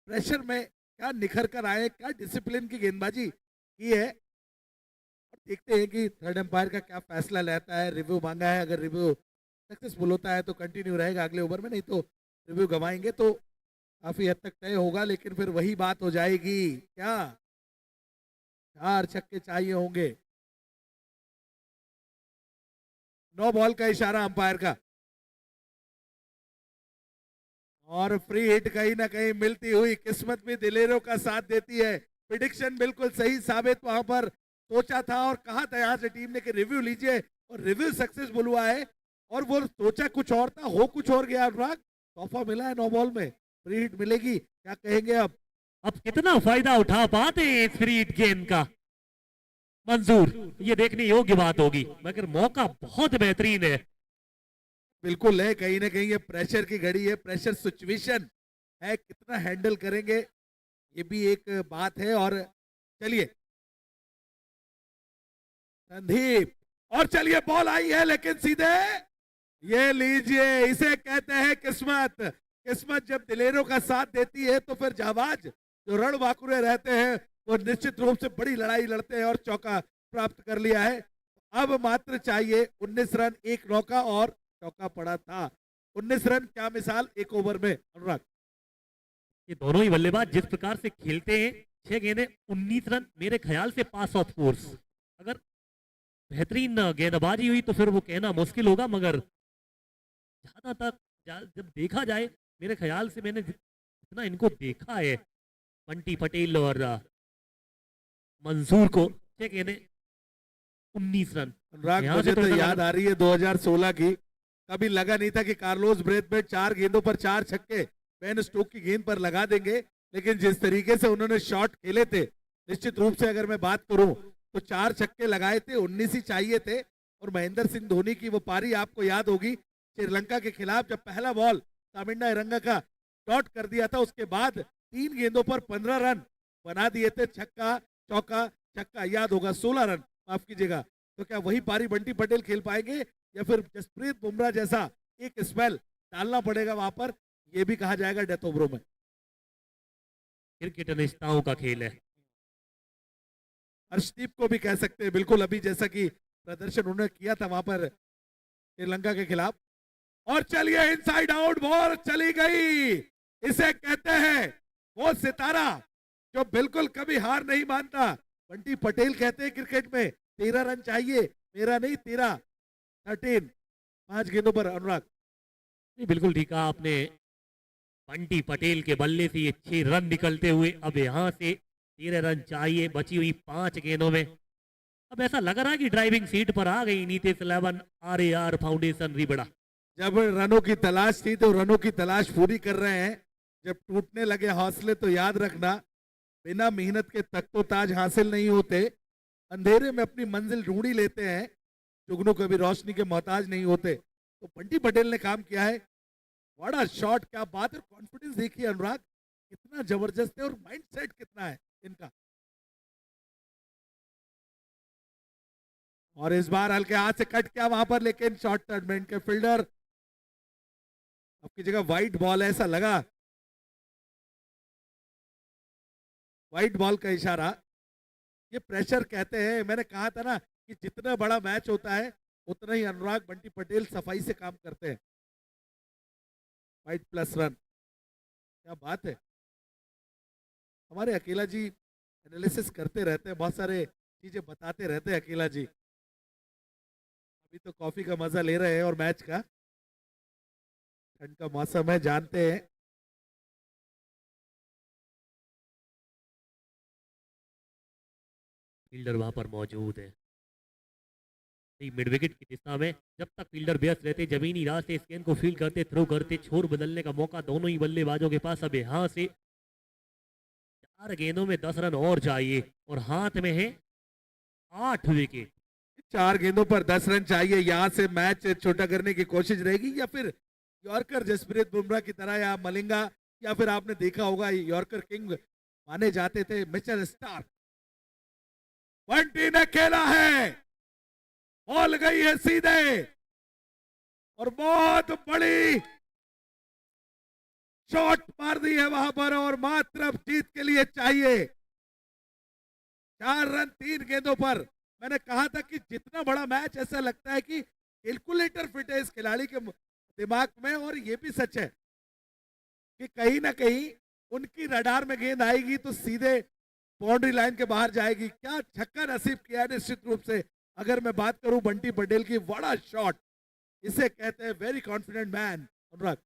प्रेशर में क्या निखर कर आए, क्या डिसिप्लिन की गेंदबाजी की है। और देखते हैं कि थर्ड एम्पायर का क्या फैसला लेता है। रिव्यू मांगा है, अगर रिव्यू सक्सेसफुल होता है तो कंटिन्यू रहेगा अगले ओवर में, नहीं तो रिव्यू गवाएंगे तो काफी हद तक तय होगा। लेकिन फिर वही बात हो जाएगी, क्या 4 छक्के चाहिए होंगे। 9 बॉल का इशारा अंपायर का, और फ्री हिट कहीं ना कहीं मिलती हुई किस्मत भी दिलेरों का साथ देती है। प्रिडिक्शन बिल्कुल सही साबित वहां पर सोचा था और कहा था यहाँ से टीम ने कि रिव्यू लीजिए, और रिव्यू सक्सेसफुल हुआ है। और वो सोचा कुछ और था, हो कुछ और गया। अनुराग, तोहफा मिला है 9 बॉल में, फ्री हिट मिलेगी, क्या कहेंगे अब? अब कितना फायदा उठा पाते हैं इस फ्री हिट गेंद का। मंजूर, ये देखने योग्य बात होगी, मगर मौका बहुत बेहतरीन है। बिल्कुल है, कहीं ना कहीं ये प्रेशर की घड़ी है, प्रेशर सिचुएशन है, कितना हैंडल करेंगे ये भी एक बात है। और चलिए संदीप, और चलिए बॉल आई है लेकिन सीधे, ये लीजिए, इसे कहते हैं किस्मत। किस्मत जब दिलेरों का साथ देती है तो फिर जाबाज जो रणबांकुरे रहते हैं वो निश्चित रूप से बड़ी लड़ाई लड़ते हैं और चौका प्राप्त कर लिया है। अब मात्र चाहिए 19 रन, एक नौका और चौका पड़ा था। 19 रन क्या मिसाल एक ओवर में अनुराग। ये दोनों ही बल्लेबाज जिस प्रकार से खेलते हैं, 6 गेंदें 19 रन, मेरे ख्याल से पास ऑफ कोर्स। अगर बेहतरीन गेंदबाजी हुई तो फिर वो कहना मुश्किल होगा, मगर ज्यादातर जब देखा जाए, मेरे ख्याल से मैंने जितना इनको देखा है, बंटी पटेल और मंसूर को, 6 गेंदें 19 रन। अनुराग यहाँ मुझे से तो तो ऐसा याद आ रही है 2016 की, कभी लगा नहीं था कि कार्लोस ब्रेथवेट 4 गेंदों पर 4 छक्के बेन स्टोक की गेंद पर लगा देंगे, लेकिन जिस तरीके से उन्होंने शॉट खेले थे, निश्चित रूप से अगर मैं बात करूं तो 4 छक्के लगाए थे, 19 ही चाहिए थे। और महेंद्र सिंह धोनी की वो पारी आपको याद होगी श्रीलंका के खिलाफ, जब पहला बॉल तामिंडा इरंगा का डॉट कर दिया था, उसके बाद 3 गेंदों पर 15 रन बना दिए थे, छक्का चौका छक्का, याद होगा 16 रन, माफ कीजिएगा। तो क्या वही पारी बंटी पटेल खेल पाएंगे या फिर जसप्रीत बुमराह जैसा एक स्पेल डालना पड़ेगा वहां पर, ये भी कहा जाएगा डेथ ओवरों में। क्रिकेट अनिश्चितताओं का खेल है। हर्षदीप को भी कह सकते हैं, बिल्कुल अभी जैसा कि प्रदर्शन उन्होंने किया था वहां पर श्रीलंका के खिलाफ। और चलिए इनसाइड आउट बॉल चली गई, इसे कहते हैं वो सितारा जो बिल्कुल कभी हार नहीं मानता। बंटी पटेल कहते हैं क्रिकेट में 13 रन चाहिए, मेरा नहीं तेरा, 13, 5 गेंदों पर अनुराग। नहीं, बिल्कुल ठीक कहा आपने। बंटी पटेल के बल्ले से ये 6 रन निकलते हुए अब यहाँ से 13 रन चाहिए बची हुई 5 गेंदों में। अब ऐसा लग रहा है कि ड्राइविंग सीट पर आ गई नीतीश 11 RAR फाउंडेशन रिबड़ा। जब रनों की तलाश थी तो रनों की तलाश पूरी कर रहे हैं, जब टूटने लगे हौसले तो याद रखना बिना मेहनत के तख्तो ताज हासिल नहीं होते, अंधेरे में अपनी मंजिल ढूंढी लेते हैं, जुगनू कभी रोशनी के मोहताज नहीं होते। तो बंटी पटेल ने काम किया है, बड़ा शॉट, क्या बात है, कॉन्फिडेंस देखिए अनुराग कितना जबरदस्त है और माइंडसेट कितना है इनका। और इस बार हल्के हाथ से कट किया वहां पर, लेकिन शॉर्ट टर्नमेंट के फील्डर आपकी जगह वाइट बॉल है ऐसा लगा, वाइट बॉल का इशारा। ये प्रेशर कहते हैं, मैंने कहा था ना कि जितना बड़ा मैच होता है उतना ही अनुराग बंटी पटेल सफाई से काम करते हैं। वाइट प्लस रन, क्या बात है। हमारे अकेला जी एनालिसिस करते रहते हैं, बहुत सारे चीजें बताते रहते हैं अकेला जी। अभी तो कॉफी का मजा ले रहे हैं और मैच का, ठंड का मौसम है जानते हैं। फील्डर वहां पर मौजूद है मिड विकेट की दिशा में। जब तक फील्डर व्यस्त रहते, जमीनी राह से स्केन को फील करते, थ्रो करते, छोर बदलने का मौका दोनों ही बल्लेबाजों के पास। अब यहाँ से 4 गेंदों में 10 रन और चाहिए और हाथ में है 8 विकेट। 4 गेंदों पर 10 रन चाहिए, यहां से मैच छोटा करने की कोशिश रहेगी या फिर यॉर्कर जसप्रीत बुमराह की तरह या मलिंगा, या फिर आपने देखा होगा यॉर्कर किंग माने जाते थे मिचेल स्टार्क। बंटी ने खेला है, बॉल गई है सीधे और बहुत बड़ी शॉट मार दी है वहां पर, और मात्र अब जीत के लिए चाहिए 4 रन 3 गेंदों पर। मैंने कहा था कि जितना बड़ा मैच, ऐसा लगता है कि कैलकुलेटर फिट है इस खिलाड़ी के दिमाग में, और ये भी सच है कि कहीं ना कहीं उनकी रडार में गेंद आएगी तो सीधे बाउंड्री लाइन के बाहर जाएगी। क्या छक्का नसीब किया है निश्चित रूप से। अगर मैं बात करूं बंटी पटेल की, बड़ा शॉट, इसे कहते हैं वेरी कॉन्फिडेंट मैन अनुराग।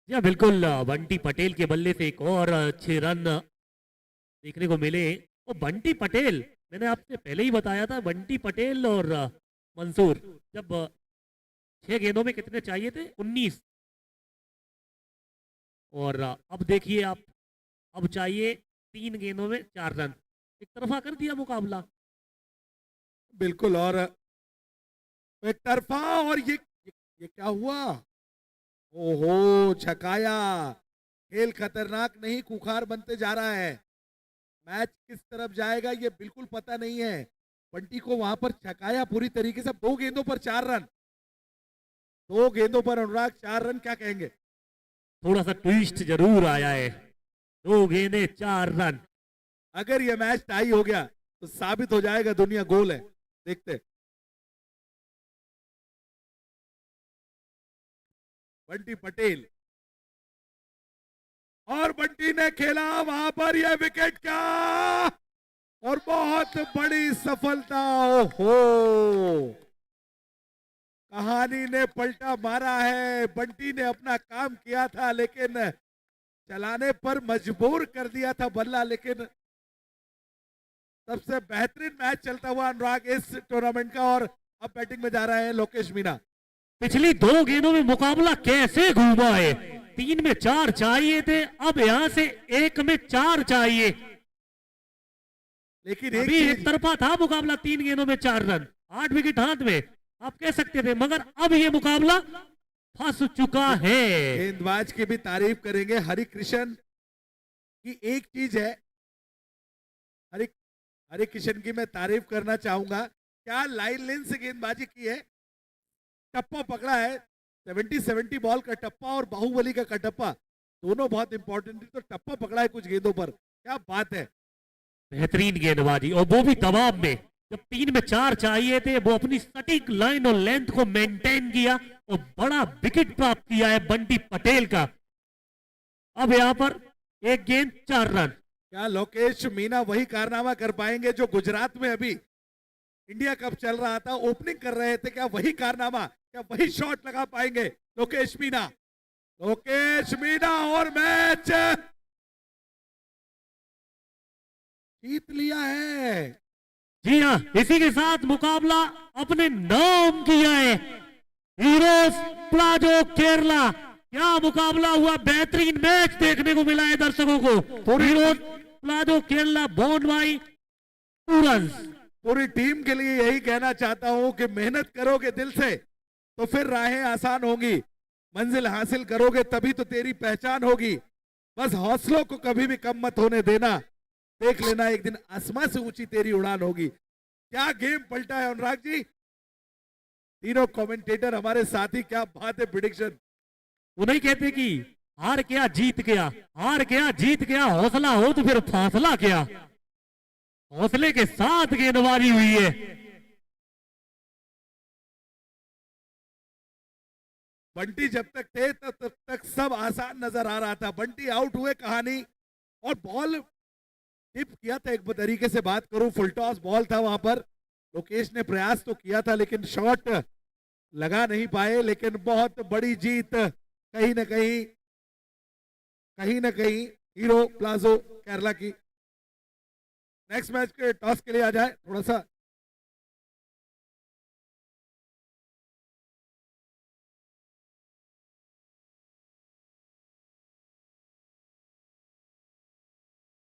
जी बिल्कुल, बंटी पटेल के बल्ले से एक और 6 रन देखने को मिले। तो बंटी पटेल, मैंने आपसे पहले ही बताया था, बंटी पटेल और मंसूर जब 6 गेंदों में कितने चाहिए थे, 19, और अब देखिए आप, अब चाहिए 3 गेंदों में 4 रन। एक तरफा कर दिया मुकाबला। बिल्कुल। और एक तरफा, और ये क्या हुआ? ओहो, छकाया। खेल खतरनाक नहीं, खुखार बनते जा रहा है। मैच किस तरफ जाएगा ये बिल्कुल पता नहीं है। बंटी को वहां पर छकाया पूरी तरीके से। 2 गेंदों पर 4 रन, 2 गेंदों पर अनुराग 4 रन, क्या कहेंगे? थोड़ा सा ट्विस्ट जरूर आया है। 2 गेंदे 4 रन। अगर ये मैच टाई हो गया तो साबित हो जाएगा दुनिया गोल है। देखते। बंटी पटेल, और बंटी ने खेला वहां पर यह विकेट, क्या और बहुत बड़ी सफलता। ओहो, कहानी ने पलटा मारा है। बंटी ने अपना काम किया था लेकिन चलाने पर मजबूर कर दिया था बल्ला। लेकिन सबसे बेहतरीन मैच चलता हुआ अनुराग इस टूर्नामेंट का। और अब बैटिंग में जा रहे हैं लोकेश मीना। पिछली 2 गेंदों में मुकाबला कैसे घूमा है। 3 में 4 चाहिए थे, अब यहां से 1 में 4 चाहिए। लेकिन अभी एक तरफा था मुकाबला, 3 गेंदों में 4 रन, 8 विकेट हाथ में, आप कह सकते थे। मगर अब ये मुकाबला फंस चुका है। गेंदबाज की भी तारीफ करेंगे हरिकृष्ण की। एक चीज है, हरिकृष्ण की मैं तारीफ करना चाहूंगा। क्या लाइन लेन से गेंदबाजी की है, टप्पा पकड़ा है। 70 बॉल का टप्पा और बाहुबली का कटप्पा दोनों बहुत इंपॉर्टेंट है। तो टप्पा पकड़ा है कुछ गेंदों पर, क्या बात है। बेहतरीन गेंदबाजी, और वो भी दबाव में। जब 3 में 4 चाहिए थे, वो अपनी सटीक लाइन और लेंथ को मेंटेन किया और बड़ा विकेट प्राप्त किया है बंटी पटेल का। अब यहां पर 1 गेंद 4 रन। क्या लोकेश मीना वही कारनामा कर पाएंगे जो गुजरात में अभी इंडिया कप चल रहा था, ओपनिंग कर रहे थे? क्या वही कारनामा, क्या वही शॉट लगा पाएंगे लोकेश मीना? लोकेश मीना, और मैच जीत लिया है। जी हाँ, इसी के साथ मुकाबला अपने नाम किया है। हीरोज प्लाजो केरला, क्या मुकाबला हुआ। बेहतरीन मैच देखने को मिला है दर्शकों को। Heroes palazzo Kerala bone by 2 run. पूरी टीम के लिए यही कहना चाहता हूं कि मेहनत करोगे दिल से तो फिर राहें आसान होंगी। मंजिल हासिल करोगे तभी तो तेरी पहचान होगी। बस हौसलों को कभी भी कम मत होने देना। देख लेना एक दिन आसमां से ऊंची तेरी उड़ान होगी। क्या गेम पलटा है अनुराग जी। तीनों कमेंटेटर हमारे साथी, क्या बात है। प्रिडिक्शन, वो नहीं कहते कि हार क्या जीत गया, हार क्या जीत गया, हौसला हो तो फिर फासला क्या। हौसले के साथ गेंदबाजी हुई है। बंटी जब तक थे तब तक सब आसान नजर आ रहा था। बंटी आउट हुए, कहानी और बॉल टिप किया था। एक तरीके से बात करूं, फुल टॉस बॉल था वहां पर। लोकेश ने प्रयास तो किया था लेकिन शॉट लगा नहीं पाए। लेकिन बहुत बड़ी जीत कहीं ना कहीं हीरो प्लाजो केरला की। नेक्स्ट मैच के टॉस के लिए आ जाए थोड़ा सा।